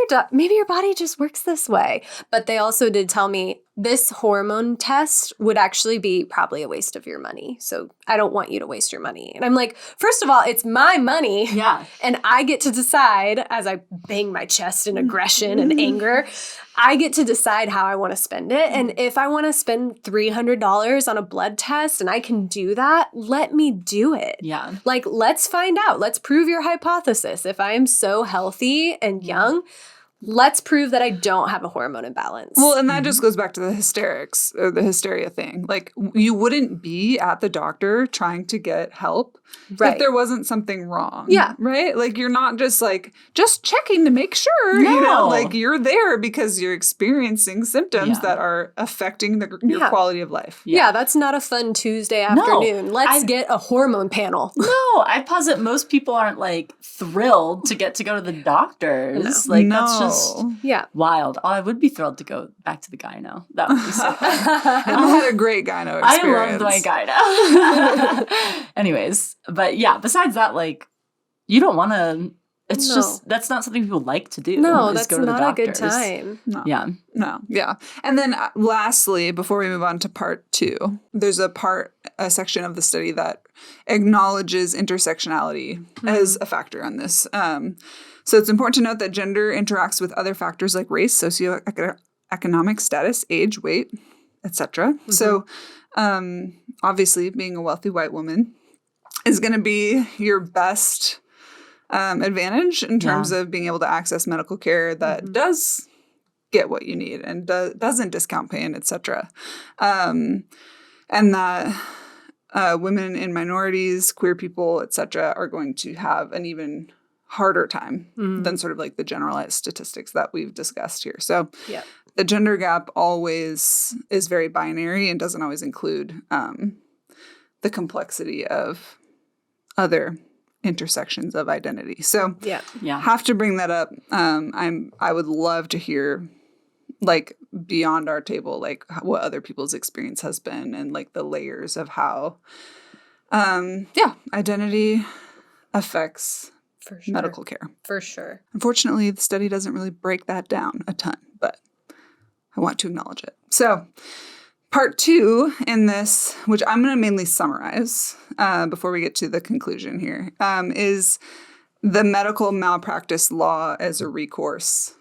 your body just works this way. But they also did tell me this hormone test would actually be probably a waste of your money. So I don't want you to waste your money. And I'm like, first of all, it's my money. Yeah. And I get to decide, as I bang my chest in aggression and anger, I get to decide how I want to spend it. And if I want to spend $300 on a blood test and I can do that, let me do it. Yeah. Like, let's find out. Let's prove your hypothesis. If I am so healthy and young, let's prove that I don't have a hormone imbalance. Well, and that just goes back to the hysterics or the hysteria thing. Like, you wouldn't be at the doctor trying to get help if there wasn't something wrong. Yeah. Right? Like, you're not just like, just checking to make sure, No. like you're there because you're experiencing symptoms that are affecting your quality of life. Yeah, that's not a fun Tuesday afternoon. Let's get a hormone panel. No, I posit most people aren't like thrilled to get to go to the doctors. No. Like, that's just Yeah. wild. Oh, I would be thrilled to go back to the gyno. That would be so fun. I had a great gyno experience. I loved my gyno. Anyways, but yeah, besides that, like, you don't want to. It's just that's not something people like to do. No, is that's go to the not a good doctors. time. No. Yeah. No. Yeah. And then lastly, before we move on to part 2, there's a section of the study that acknowledges intersectionality as a factor on this. So it's important to note that gender interacts with other factors like race, socioeconomic status, age, weight, etc. So obviously being a wealthy white woman is going to be your best advantage in terms of being able to access medical care that does get what you need and doesn't discount pain, etc. And that women in minorities, queer people, etc., are going to have an even harder time than sort of like the generalized statistics that we've discussed here. So the gender gap always is very binary and doesn't always include the complexity of other intersections of identity. So have to bring that up. I would love to hear, like, beyond our table, like what other people's experience has been and like the layers of how identity affects medical care. For sure. Unfortunately, the study doesn't really break that down a ton, but I want to acknowledge it. So part 2 in this, which I'm going to mainly summarize before we get to the conclusion here, is the medical malpractice law as a recourse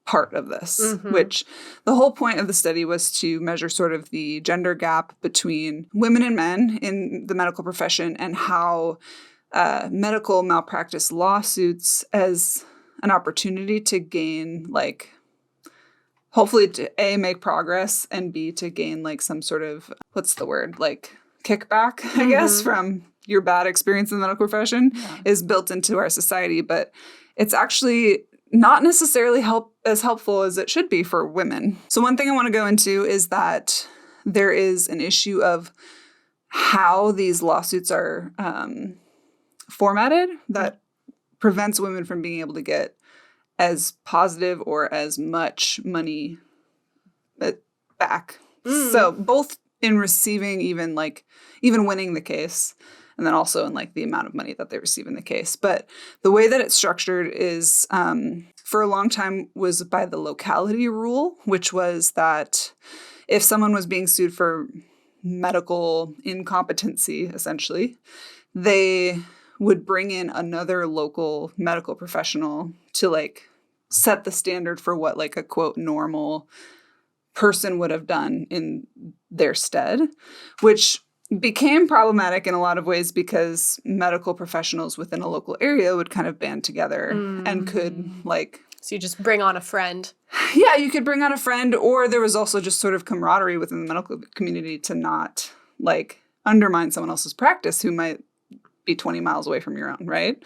part of this, which the whole point of the study was to measure sort of the gender gap between women and men in the medical profession and how medical malpractice lawsuits as an opportunity to gain, like, hopefully to A, make progress, and B, to gain like some sort of, what's the word, like kickback, I guess, from your bad experience in the medical profession is built into our society. But it's actually not necessarily as helpful as it should be for women. So one thing I want to go into is that there is an issue of how these lawsuits are formatted that prevents women from being able to get as positive or as much money back. So both in receiving even winning the case, and then also in like the amount of money that they receive in the case. But the way that it's structured is for a long time was by the locality rule, which was that if someone was being sued for medical incompetency, essentially, they would bring in another local medical professional to like set the standard for what like a quote normal person would have done in their stead, which became problematic in a lot of ways because medical professionals within a local area would kind of band together and could like... So you just bring on a friend. Yeah, you could bring on a friend, or there was also just sort of camaraderie within the medical community to not like undermine someone else's practice who might be 20 miles away from your own, right?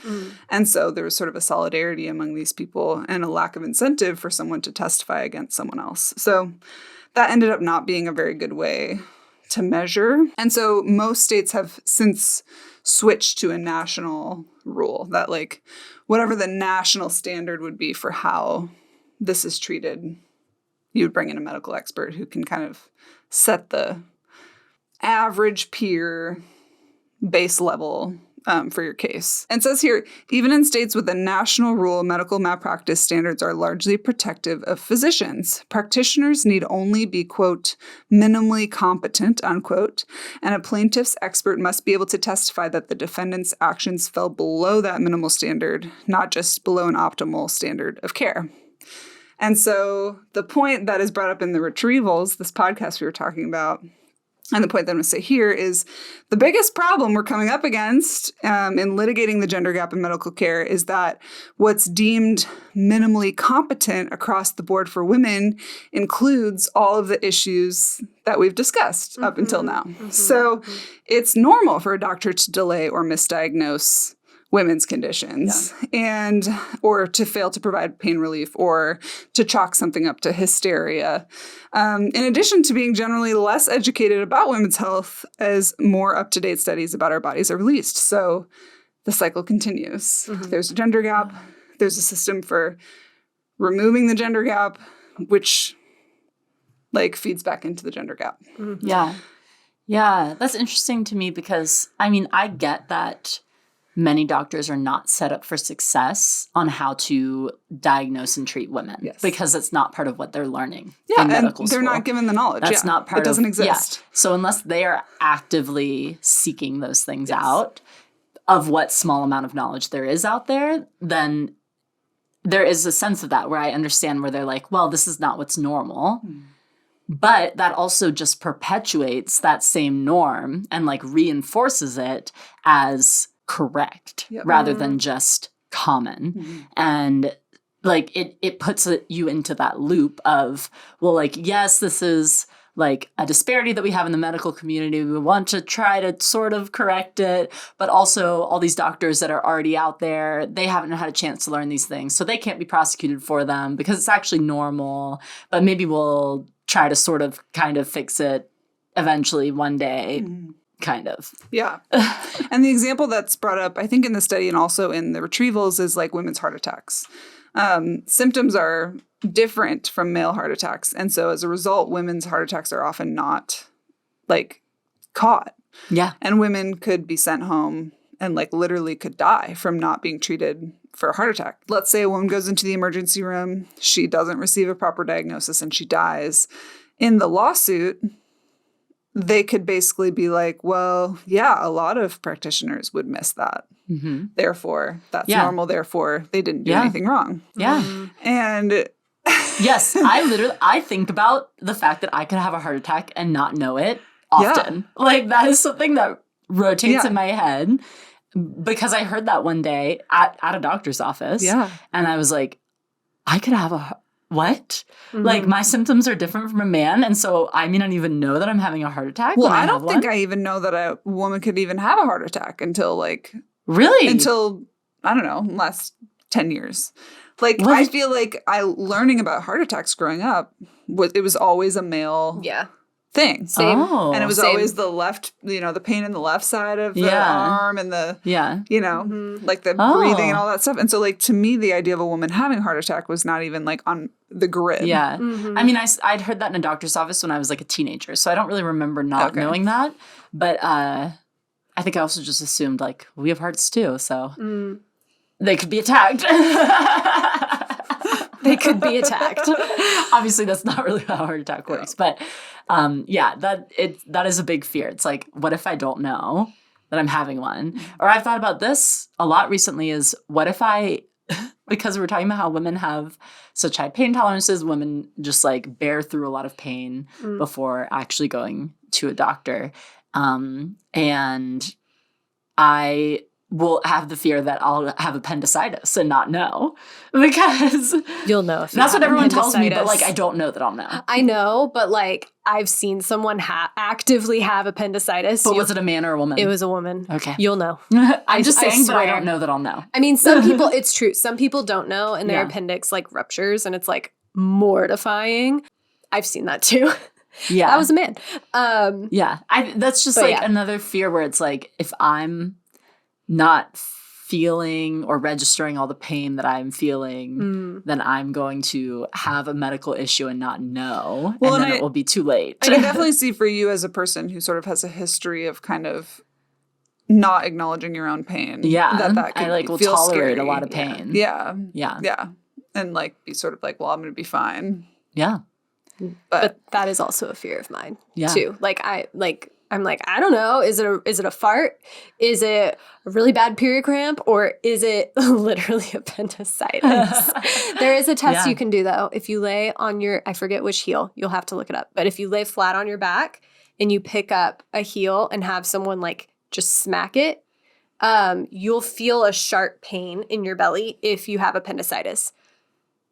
And so there was sort of a solidarity among these people and a lack of incentive for someone to testify against someone else. So that ended up not being a very good way to measure. And so most states have since switched to a national rule that like whatever the national standard would be for how this is treated, you would bring in a medical expert who can kind of set the average peer base level for your case. And it says here, even in states with a national rule, medical malpractice standards are largely protective of physicians. Practitioners need only be, quote, minimally competent, unquote, and a plaintiff's expert must be able to testify that the defendant's actions fell below that minimal standard, not just below an optimal standard of care. And so the point that is brought up in the Retrievals, this podcast we were talking about, and the point that I'm going to say here is the biggest problem we're coming up against in litigating the gender gap in medical care is that what's deemed minimally competent across the board for women includes all of the issues that we've discussed up until now. So it's normal for a doctor to delay or misdiagnose women's conditions and or to fail to provide pain relief or to chalk something up to hysteria. In addition to being generally less educated about women's health as more up-to-date studies about our bodies are released. So the cycle continues. There's a gender gap. There's a system for removing the gender gap, which like feeds back into the gender gap. Yeah. Yeah. That's interesting to me because, I mean, I get that many doctors are not set up for success on how to diagnose and treat women because it's not part of what they're learning in medical and they're school. not given the knowledge. That's not part of it. Doesn't exist. Yeah. So unless they are actively seeking those things out of what small amount of knowledge there is out there, then there is a sense of that where I understand where they're like, well, this is not what's normal. But that also just perpetuates that same norm and like reinforces it as correct rather than just common. And like it puts you into that loop of, well, like, yes, this is like a disparity that we have in the medical community. We want to try to sort of correct it, but also all these doctors that are already out there, they haven't had a chance to learn these things. So they can't be prosecuted for them because it's actually normal, but maybe we'll try to sort of kind of fix it eventually one day. Kind of. Yeah. And the example that's brought up, I think, in the study and also in the retrievals is like women's heart attacks. Symptoms are different from male heart attacks. And so as a result, women's heart attacks are often not like caught. Yeah. And women could be sent home and like literally could die from not being treated for a heart attack. Let's say a woman goes into the emergency room, she doesn't receive a proper diagnosis and she dies. In the lawsuit, they could basically be like, well, yeah, a lot of practitioners would miss that. Therefore, that's normal. Therefore, they didn't do anything wrong. Yeah. And yes, I think about the fact that I could have a heart attack and not know it often. Like that is something that rotates in my head because I heard that one day at a doctor's office. Yeah. And I was like, I could have a what? Like my symptoms are different from a man, and so I may not even know that I'm having a heart attack. Well, I don't think I even know that a woman could even have a heart attack until I don't know, last 10 years. Like I feel like learning about heart attacks growing up it was always a male thing. Same. Oh. And it was always the left, the pain in the left side of the arm and the, like the breathing and all that stuff. And so like to me, the idea of a woman having a heart attack was not even like on the grid. Yeah. I mean, I'd heard that in a doctor's office when I was like a teenager. So I don't really remember not knowing that. But I think I also just assumed like we have hearts too. So they could be attacked. They could be attacked. Obviously, that's not really how a heart attack works. But that is a big fear. It's like, what if I don't know that I'm having one? Or I've thought about this a lot recently is what if because we're talking about how women have such high pain tolerances, women just like bear through a lot of pain before actually going to a doctor. And I will have the fear that I'll have appendicitis and not know because you'll know if that's what everyone tells me, but like I don't know that I'll know. I know, but like I've seen someone actively have appendicitis. But was it a man or a woman? It was a woman. Okay. You'll know. I'm just saying, but I don't know that I'll know. I mean, some people, it's true. Some people don't know and their appendix like ruptures and it's like mortifying. I've seen that too. Yeah. That was a man. That's just like another fear where it's like if I'm not feeling or registering all the pain that I'm feeling, then I'm going to have a medical issue and not know. Well, and then it will be too late. I can definitely see for you as a person who sort of has a history of kind of not acknowledging your own pain. Yeah. That could I like will feel tolerate scary. a lot of pain. Yeah. Yeah. Yeah. And like be sort of like, well, I'm going to be fine. Yeah. But that is also a fear of mine too. I'm like, I don't know. Is it a fart? Is it a really bad period cramp? Or is it literally appendicitis? There is a test you can do though. If you lay on I forget which heel, you'll have to look it up. But if you lay flat on your back and you pick up a heel and have someone like just smack it, you'll feel a sharp pain in your belly if you have appendicitis.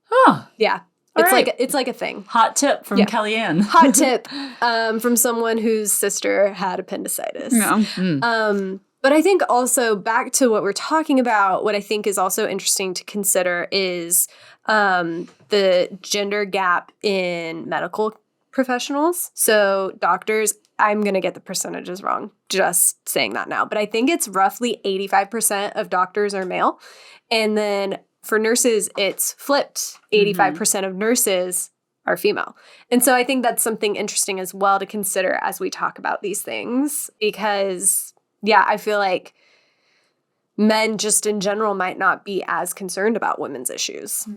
Huh. Yeah. It's like a thing. Hot tip from Kellyanne. Hot tip from someone whose sister had appendicitis. Yeah. But I think also back to what we're talking about, what I think is also interesting to consider is the gender gap in medical professionals. So doctors, I'm going to get the percentages wrong, just saying that now. But I think it's roughly 85% of doctors are male. And then For nurses, it's flipped. 85% of nurses are female. And so I think that's something interesting as well to consider as we talk about these things because, I feel like men just in general might not be as concerned about women's issues.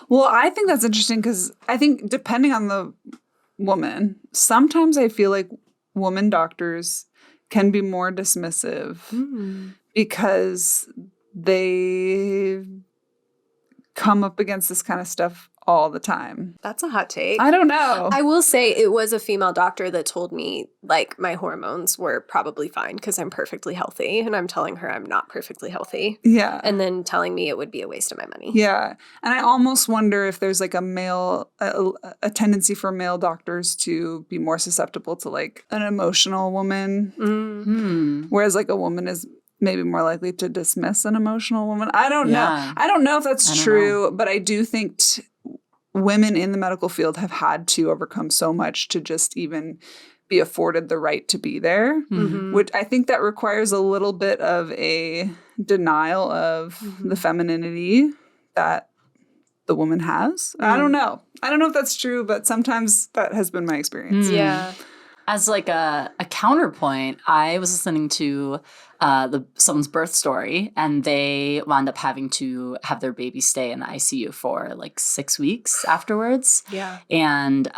Well, I think that's interesting because I think depending on the woman, sometimes I feel like woman doctors can be more dismissive because they come up against this kind of stuff all the time. That's a hot take. I don't know. I will say it was a female doctor that told me, like, my hormones were probably fine because I'm perfectly healthy. And I'm telling her I'm not perfectly healthy. Yeah. And then telling me it would be a waste of my money. Yeah. And I almost wonder if there's like a tendency for male doctors to be more susceptible to like an emotional woman. Whereas like a woman is maybe more likely to dismiss an emotional woman. I don't know. I don't know if that's true, but I do think women in the medical field have had to overcome so much to just even be afforded the right to be there, which I think that requires a little bit of a denial of the femininity that the woman has. I don't know. I don't know if that's true, but sometimes that has been my experience. Yeah. As like a counterpoint, I was listening to someone's birth story, and they wound up having to have their baby stay in the ICU for like 6 weeks afterwards. Yeah. And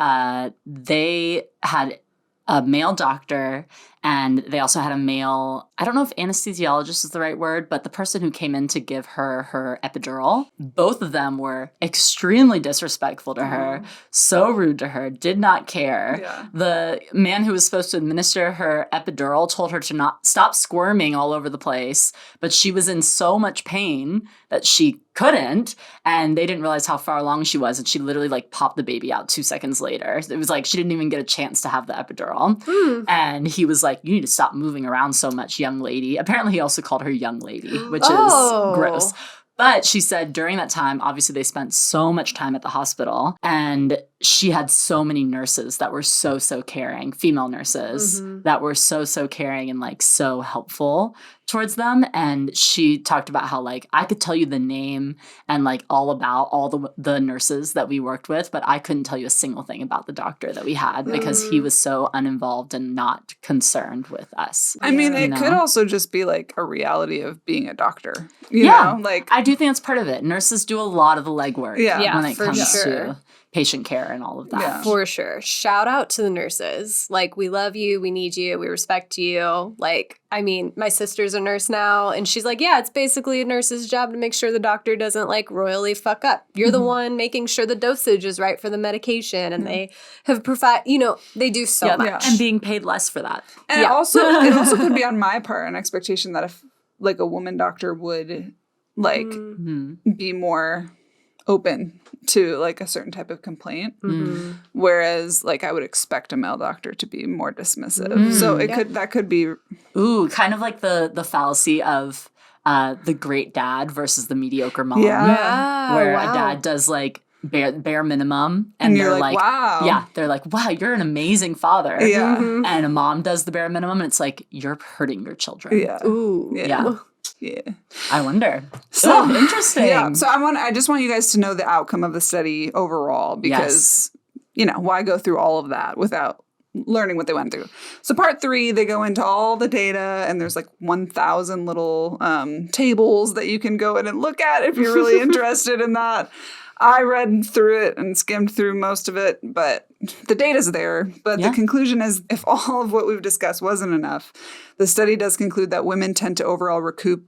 they had a male doctor, and they also had a male, I don't know if anesthesiologist is the right word, but the person who came in to give her epidural. Both of them were extremely disrespectful to her, so rude to her, did not care. Yeah. The man who was supposed to administer her epidural told her to not stop squirming all over the place, but she was in so much pain that she couldn't, and they didn't realize how far along she was, and she literally like popped the baby out 2 seconds later. It was like she didn't even get a chance to have the epidural. And he was like, you need to stop moving around so much, young lady. Apparently he also called her young lady, which is gross. But she said during that time, obviously they spent so much time at the hospital, and she had so many nurses that were so caring, female nurses that were so caring and like so helpful towards them. And she talked about how like I could tell you the name and like all about all the nurses that we worked with, but I couldn't tell you a single thing about the doctor that we had because he was so uninvolved and not concerned with us. I mean, it could also just be like a reality of being a doctor. You know? Like I do think that's part of it. Nurses do a lot of the legwork when it for comes sure. to patient care and all of that. Yeah. For sure. Shout out to the nurses. Like, we love you. We need you. We respect you. Like, I mean, my sister's a nurse now, and she's like, yeah, it's basically a nurse's job to make sure the doctor doesn't, like, royally fuck up. You're the one making sure the dosage is right for the medication, and they have they do so much. And being paid less for that. And it also could be on my part an expectation that if like a woman doctor would like be more open to like a certain type of complaint, whereas like I would expect a male doctor to be more dismissive. So that could be kind of like the fallacy of the great dad versus the mediocre mom. Where a dad does like bare minimum, and you're they're like, wow. Yeah, they're like, wow, you're an amazing father. Yeah. And a mom does the bare minimum, and it's like, you're hurting your children. Yeah. Ooh. Yeah. Yeah. I wonder. So interesting. Yeah. So I just want you guys to know the outcome of the study overall, because why go through all of that without learning what they went through. So part 3, they go into all the data, and there's like 1,000 little tables that you can go in and look at if you're really interested in that. I read through it and skimmed through most of it, but the data's there. But the conclusion is, if all of what we've discussed wasn't enough, the study does conclude that women tend to overall recoup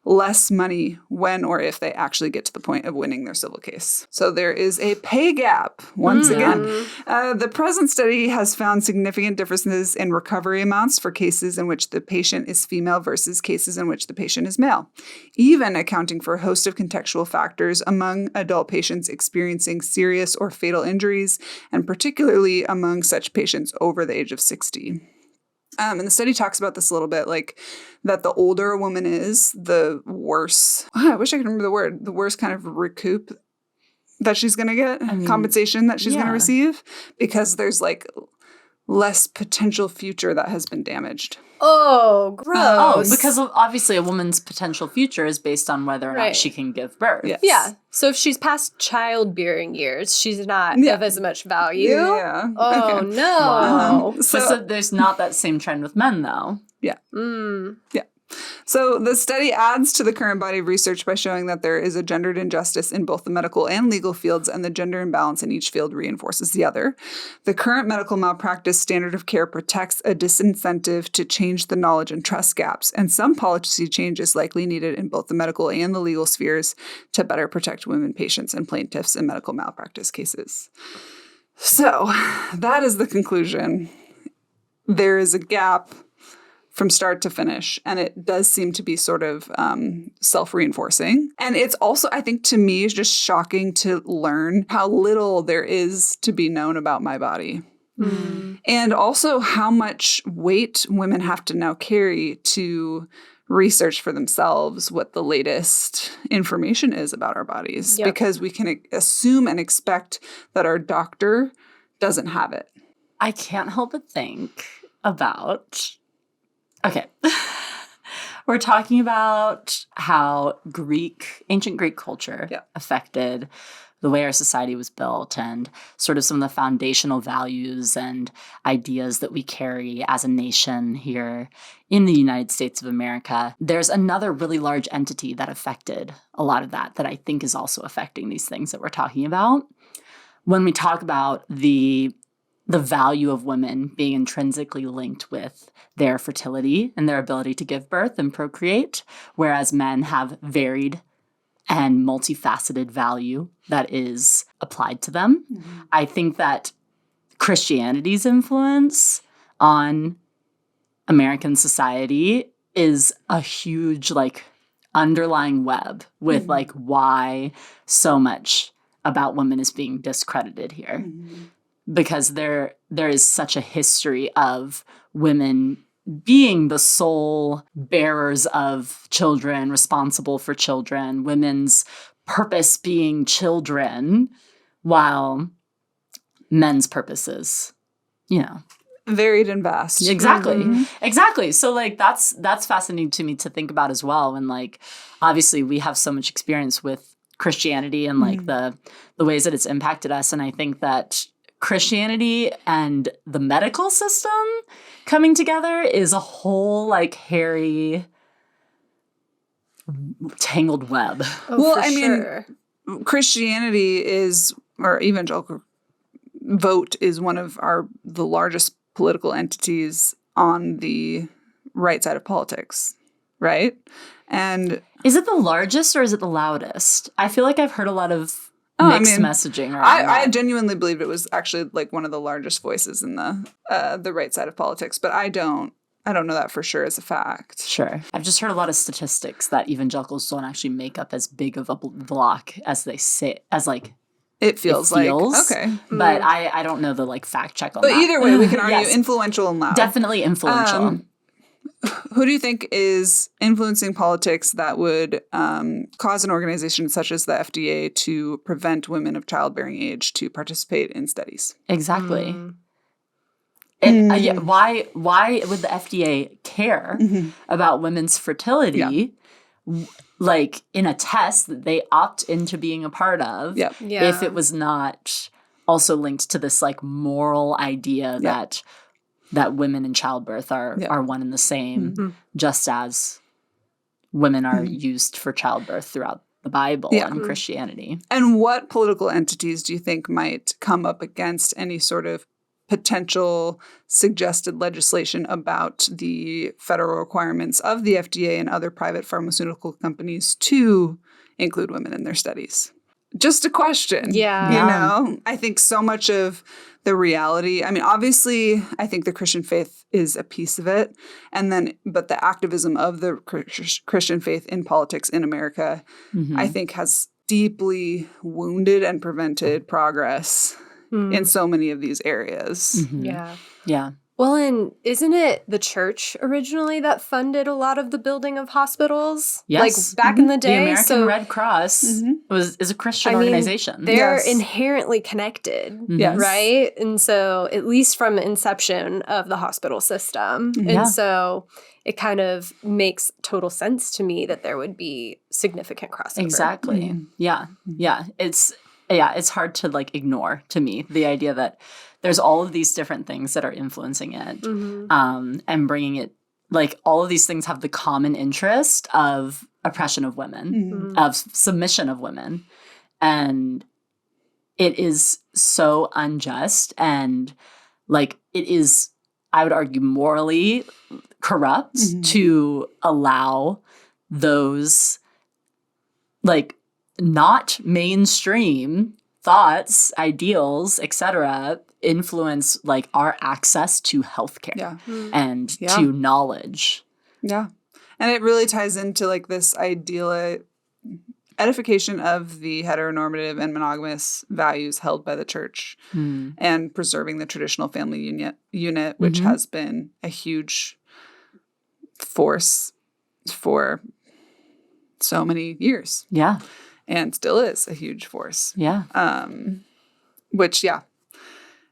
less money when or if they actually get to the point of winning their civil case. So there is a pay gap. Once again, the present study has found significant differences in recovery amounts for cases in which the patient is female versus cases in which the patient is male, even accounting for a host of contextual factors among adult patients experiencing serious or fatal injuries, and particularly among such patients over the age of 60. And the study talks about this a little bit, like that the older a woman is, the worse. I wish I could remember the word. The worse kind of recoup that she's going to get, compensation that she's going to receive, because there's like less potential future that has been damaged. Oh, gross. Oh, because obviously a woman's potential future is based on whether or not she can give birth. Yes. Yeah. So if she's past childbearing years, she's not of as much value. Yeah. Oh, Okay. no. Wow. So- So there's not that same trend with men, though. Yeah. Mm. Yeah. So the study adds to the current body of research by showing that there is a gendered injustice in both the medical and legal fields, and the gender imbalance in each field reinforces the other. The current medical malpractice standard of care protects a disincentive to change the knowledge and trust gaps, and some policy change is likely needed in both the medical and the legal spheres to better protect women patients and plaintiffs in medical malpractice cases. So that is the conclusion. There is a gap from start to finish. And it does seem to be sort of self-reinforcing. And it's also, I think, to me, just shocking to learn how little there is to be known about my body. Mm. And also how much weight women have to now carry to research for themselves what the latest information is about our bodies. Yep. Because we can assume and expect that our doctor doesn't have it. I can't help but think about... Okay. We're talking about how ancient Greek culture affected the way our society was built and sort of some of the foundational values and ideas that we carry as a nation here in the United States of America. There's another really large entity that affected a lot of that I think is also affecting these things that we're talking about. When we talk about the value of women being intrinsically linked with their fertility and their ability to give birth and procreate, whereas men have varied and multifaceted value that is applied to them. Mm-hmm. I think that Christianity's influence on American society is a huge, underlying web with, why so much about women is being discredited here. Mm-hmm. Because there is such a history of women being the sole bearers of children, responsible for children, women's purpose being children, while men's purposes, varied and vast. Exactly. Mm-hmm. Exactly. So that's fascinating to me to think about as well. And obviously we have so much experience with Christianity and the ways that it's impacted us. And I think that Christianity and the medical system coming together is a whole hairy, tangled web. Oh, well, for I sure. mean, Christianity or evangelical vote is one of the largest political entities on the right side of politics, right? And is it the largest or is it the loudest? I feel like I've heard a lot of mixed messaging around I genuinely believe it was actually one of the largest voices in the right side of politics, but I don't know that for sure as a fact. Sure. I've just heard a lot of statistics that evangelicals don't actually make up as big of a block as they say, it feels like. Okay. But I don't know the fact check on that. But either way, we can argue influential and loud. Definitely influential. Who do you think is influencing politics that would cause an organization such as the FDA to prevent women of childbearing age to participate in studies? Exactly. And why would the FDA care about women's fertility, in a test that they opt into being a part of, if it was not also linked to this moral idea that women in childbirth are one and the same, just as women are used for childbirth throughout the Bible and Christianity. And what political entities do you think might come up against any sort of potential suggested legislation about the federal requirements of the FDA and other private pharmaceutical companies to include women in their studies? Just a question. Yeah. I think so much of the reality, obviously, I think the Christian faith is a piece of it. But the activism of the Christian faith in politics in America, I think has deeply wounded and prevented progress in so many of these areas. Yeah. Yeah. Well, and isn't it the church originally that funded a lot of the building of hospitals? Yes. Like back in the day. The American so, Red Cross is a Christian organization. They're Yes. inherently connected, Yes. right? And so, at least from the inception of the hospital system. Yeah. And so, it kind of makes total sense to me that there would be significant crossover. Exactly. Yeah. Yeah. It's hard to like ignore, to me, the idea that there's all of these different things that are influencing it, and bringing it, like all of these things have the common interest of oppression of women, of submission of women. And it is so unjust, and like it is, I would argue, morally corrupt to allow those like not mainstream thoughts, ideals, etc., influence like our access to healthcare and to knowledge. Yeah. And it really ties into like this ideal edification of the heteronormative and monogamous values held by the church and preserving the traditional family unit, which has been a huge force for so many years. Yeah. And still is a huge force. Yeah. Which,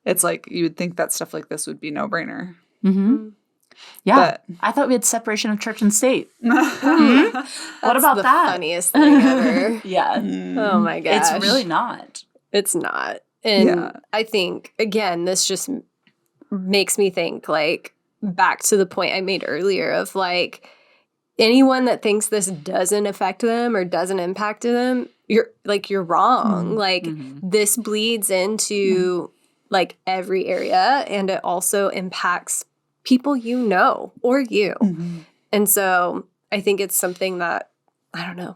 it's like you would think that stuff like this would be no-brainer. Yeah. But I thought we had separation of church and state. What about the that? funniest thing ever. Yeah. Oh my gosh. It's really not. It's not. And I think, again, this just makes me think, like, back to the point I made earlier of, like, anyone that thinks this doesn't affect them or doesn't impact them, you're wrong. Like, this bleeds into, like, every area, and it also impacts people you know or you. And so I think it's something that, I don't know,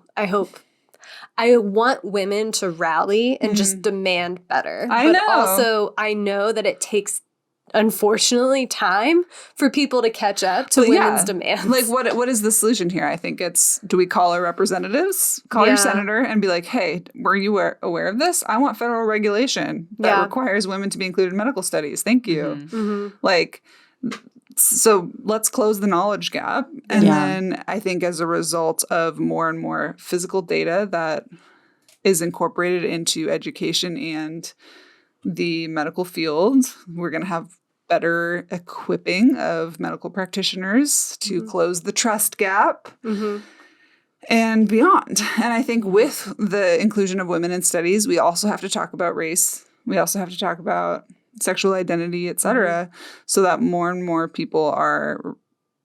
I want women to rally and just demand better. I know. Also, I know that it takes, unfortunately, time for people to catch up to women's demands. Like, what is the solution here? I think it's, do we call our representatives, call your senator and be like, hey, were you aware of this? I want federal regulation that requires women to be included in medical studies. Thank you. Like, so let's close the knowledge gap. And then I think as a result of more and more physical data that is incorporated into education and the medical field, we're going to have better equipping of medical practitioners to close the trust gap and beyond. And I think with the inclusion of women in studies, we also have to talk about race. We also have to talk about sexual identity, et cetera, so that more and more people are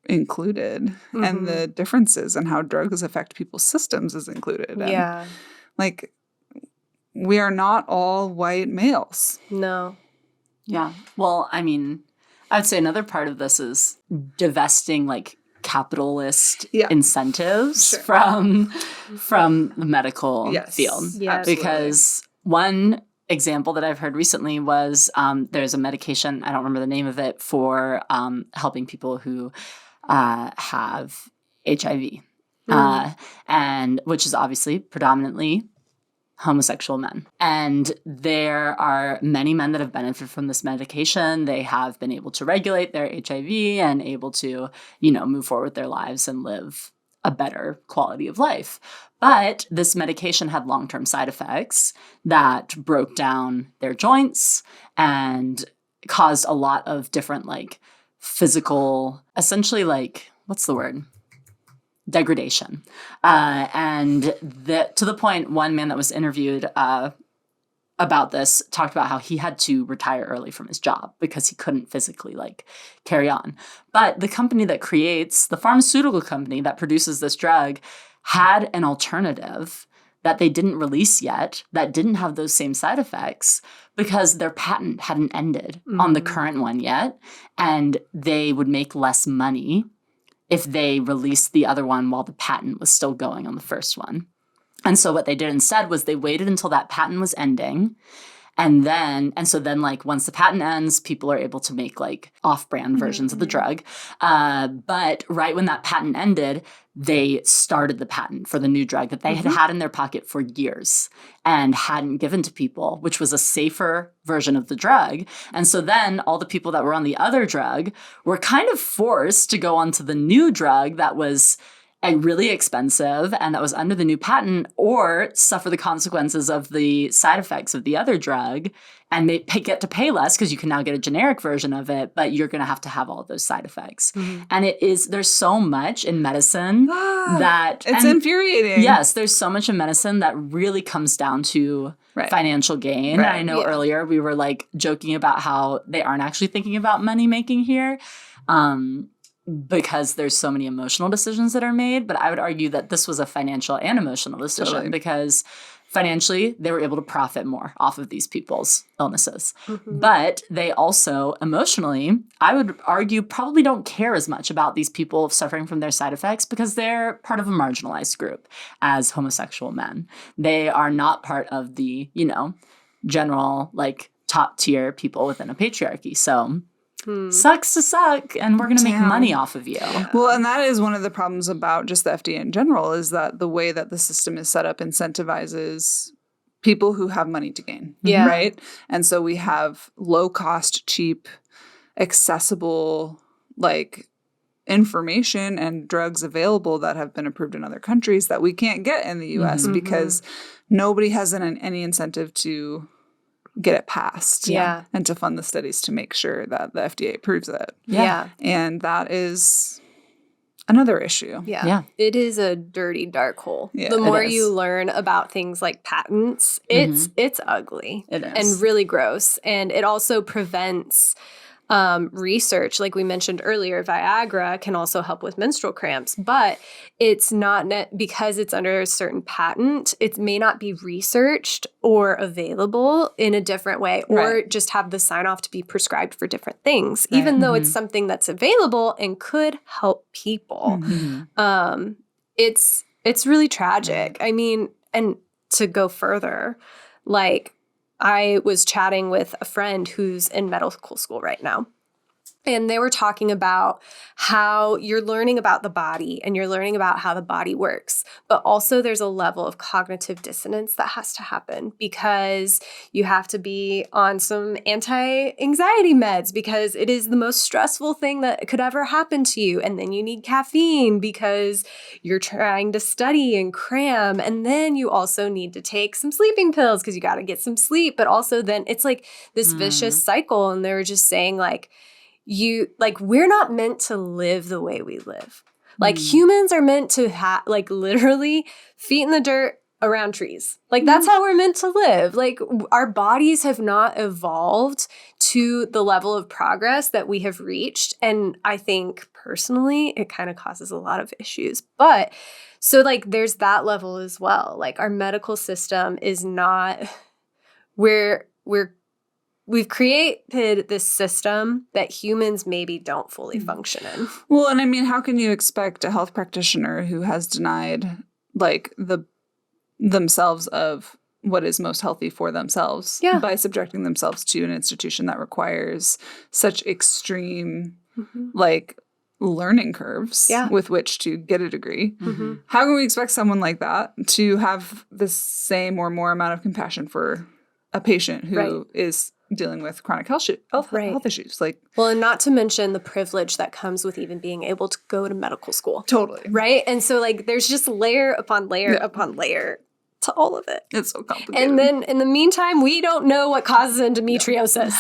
included and the differences and how drugs affect people's systems is included. And, like, we are not all white males. No. Yeah. Well, I mean, I would say another part of this is divesting like capitalist incentives from the medical field. Yes. Because one example that I've heard recently was there's a medication, I don't remember the name of it, for helping people who have HIV, and which is obviously predominantly homosexual men. And there are many men that have benefited from this medication. They have been able to regulate their HIV and able to, move forward with their lives and live a better quality of life. But this medication had long-term side effects that broke down their joints and caused a lot of different like physical, essentially like, what's the word? Degradation. And to the point, one man that was interviewed about this talked about how he had to retire early from his job because he couldn't physically like carry on. But the company that creates, the pharmaceutical company that produces this drug, had an alternative that they didn't release yet that didn't have those same side effects because their patent hadn't ended on the current one yet. And they would make less money if they released the other one while the patent was still going on the first one. And so what they did instead was they waited until that patent was ending And so then like once the patent ends, people are able to make like off-brand versions of the drug. But right when that patent ended, they started the patent for the new drug that they had in their pocket for years and hadn't given to people, which was a safer version of the drug. And so then all the people that were on the other drug were kind of forced to go onto the new drug that was really expensive and that was under the new patent, or suffer the consequences of the side effects of the other drug, and they get to pay less because you can now get a generic version of it, but you're going to have all of those side effects. And there's so much in medicine that it's infuriating. Yes, there's so much in medicine that really comes down to financial gain. Right. I know earlier we were like joking about how they aren't actually thinking about money making here. Because there's so many emotional decisions that are made. But I would argue that this was a financial and emotional decision because financially they were able to profit more off of these people's illnesses. But they also emotionally, I would argue, probably don't care as much about these people suffering from their side effects because they're part of a marginalized group as homosexual men. They are not part of the, general like top tier people within a patriarchy. So sucks to suck, and we're going to make money off of you. Well, and that is one of the problems about just the FDA in general, is that the way that the system is set up incentivizes people who have money to gain. Yeah. Right? And so we have low cost, cheap, accessible, like information and drugs available that have been approved in other countries that we can't get in the US because nobody has any incentive to get it passed and to fund the studies to make sure that the FDA approves it. Yeah. And that is another issue. Yeah. It is a dirty, dark hole. Yeah, the more it is. you learn about things like patents, it's ugly. It is. And really gross. And it also prevents research. Like we mentioned earlier, Viagra can also help with menstrual cramps, but it's not because it's under a certain patent, it may not be researched or available in a different way, or just have the sign off to be prescribed for different things, even though it's something that's available and could help people. It's really tragic. I mean, and to go further, like, I was chatting with a friend who's in medical school right now, and they were talking about how you're learning about the body and you're learning about how the body works, but also there's a level of cognitive dissonance that has to happen because you have to be on some anti-anxiety meds because it is the most stressful thing that could ever happen to you. And then you need caffeine because you're trying to study and cram. And then you also need to take some sleeping pills because you got to get some sleep. But also then it's like this vicious cycle. And they were just saying we're not meant to live the way we live. Like humans are meant to have like literally feet in the dirt around trees. Like that's how we're meant to live. Like our bodies have not evolved to the level of progress that we have reached. And I think personally, it kind of causes a lot of issues. But so like there's that level as well. Like our medical system is not we've created this system that humans maybe don't fully function in. Well, and I mean, how can you expect a health practitioner who has denied like themselves of what is most healthy for themselves by subjecting themselves to an institution that requires such extreme like learning curves with which to get a degree? How can we expect someone like that to have the same or more amount of compassion for a patient who is dealing with chronic health issues? Like, well, and not to mention the privilege that comes with even being able to go to medical school. Totally. Right? And so like there's just layer upon layer upon layer to all of it. It's so complicated. And then in the meantime, we don't know what causes endometriosis.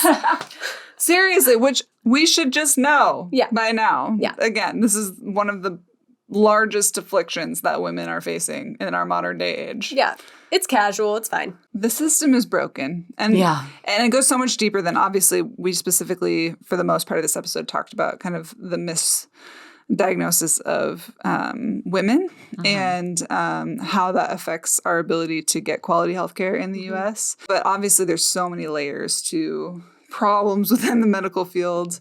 Seriously, which we should just know by now. Yeah. Again, this is one of the largest afflictions that women are facing in our modern day age. Yeah. It's casual. It's fine. The system is broken. And it goes so much deeper than, obviously, we specifically, for the most part of this episode, talked about kind of the misdiagnosis of women and how that affects our ability to get quality healthcare in the U.S. But obviously, there's so many layers to problems within the medical field.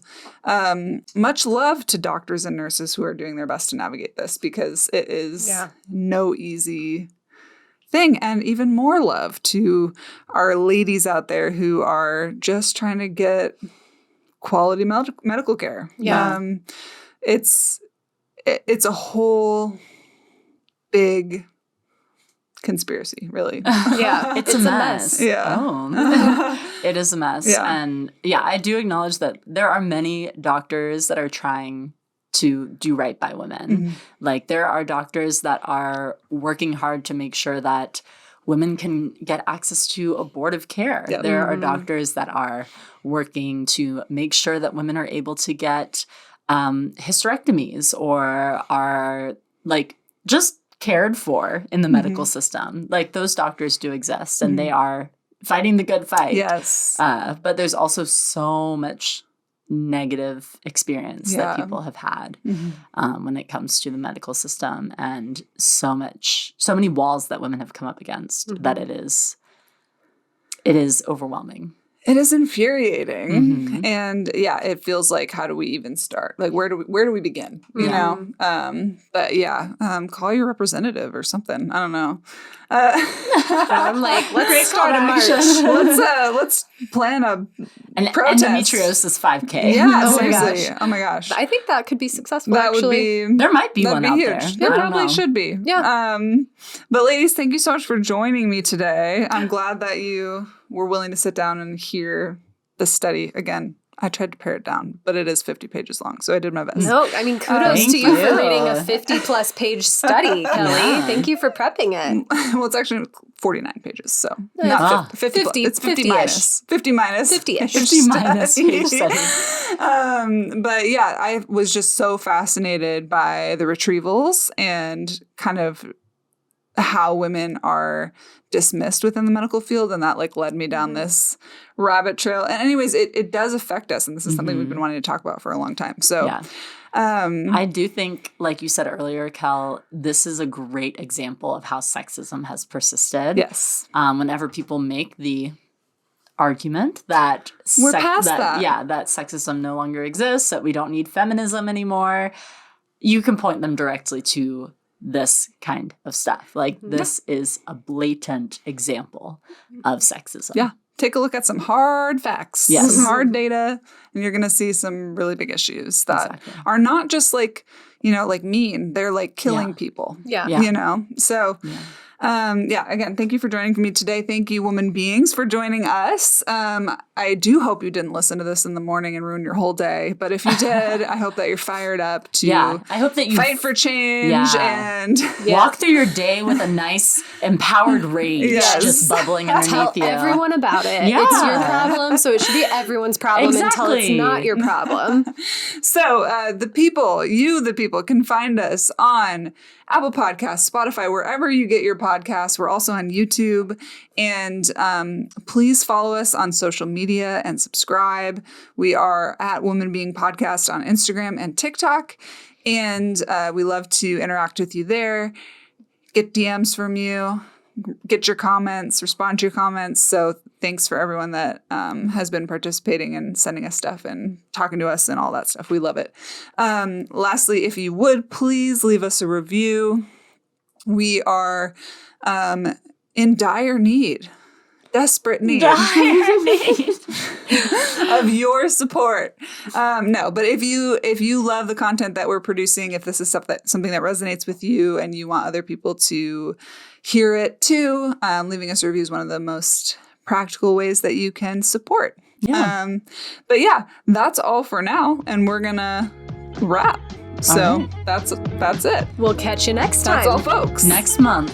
Much love to doctors and nurses who are doing their best to navigate this, because it is no easy thing. And even more love to our ladies out there who are just trying to get quality medical care. Yeah. It's a whole big conspiracy, really. Yeah. It's a mess. Yeah. Oh. It is a mess. Yeah. And yeah, I do acknowledge that there are many doctors that are trying to do right by women. Mm-hmm. Like there are doctors that are working hard to make sure that women can get access to abortive care. Yep. There are doctors that are working to make sure that women are able to get hysterectomies or are like just cared for in the medical system. Like those doctors do exist and they are fighting the good fight. Yes. But there's also so much negative experience that Yeah. people have had when it comes to the medical system, and so many walls that women have come up against that it is overwhelming. It is infuriating. And yeah, it feels like, how do we even start? Like, where do we begin? You know? But yeah, call your representative or something. I don't know. I'm like, let's start a march. Let's plan a And protest. endometriosis 5K. Yeah, Oh my seriously. gosh. Oh my gosh. I think that could be successful, That actually. would be There might be that'd one be out huge. there. There I don't probably know. should be. Yeah. But ladies, thank you so much for joining me today. I'm glad that you were willing to sit down and hear the study. Again, I tried to pare it down, but it is 50 pages long, so I did my best. No, I mean, kudos Thank to you for you. reading a 50-plus page study, Kelly. Yeah. Thank you for prepping it. Well, it's actually 49 pages, so Yeah. not 50. 50, It's 50 50-ish. minus. 50 minus. 50-ish. 50 minus page study. But yeah, I was just so fascinated by the retrievals and kind of how women are dismissed within the medical field, and that like led me down this rabbit trail. And anyways, it does affect us, and this is something we've been wanting to talk about for a long time. So Yeah. I do think, like you said earlier, Kel, this is a great example of how sexism has persisted. yes. Whenever people make the argument that We're past that. Yeah, that sexism no longer exists, that we don't need feminism anymore, you can point them directly to this kind of stuff. Like this is a blatant example of sexism. Yeah. Take a look at some hard facts, Yes. some hard data, and you're going to see some really big issues that Exactly. are not just like, like mean. They're like killing Yeah. people. Yeah. Yeah. So, again, thank you for joining me today. Thank you, woman beings, for joining us. I do hope you didn't listen to this in the morning and ruin your whole day. But if you did, I hope that you're fired up to I hope that you fight for change and walk through your day with a nice empowered rage Yes. just bubbling Tell underneath you. everyone about it. Yeah. It's your problem, so it should be everyone's problem until it's Exactly. not your problem. So the people can find us on Apple Podcasts, Spotify, wherever you get your podcasts. We're also on YouTube. And please follow us on social media and subscribe. We are at Woman Being Podcast on Instagram and TikTok. And we love to interact with you there, get DMs from you, get your comments, respond to your comments. So thanks for everyone that has been participating and sending us stuff and talking to us and all that stuff. We love it. Lastly, if you would, please leave us a review. We are in dire need, desperate need of your support. But if you love the content that we're producing, if this is something that resonates with you and you want other people to hear it too, leaving us a review is one of the most practical ways that you can support. Yeah. But yeah, that's all for now, and we're gonna wrap. So All right. that's it. We'll catch you next time. That's all, folks. Next month.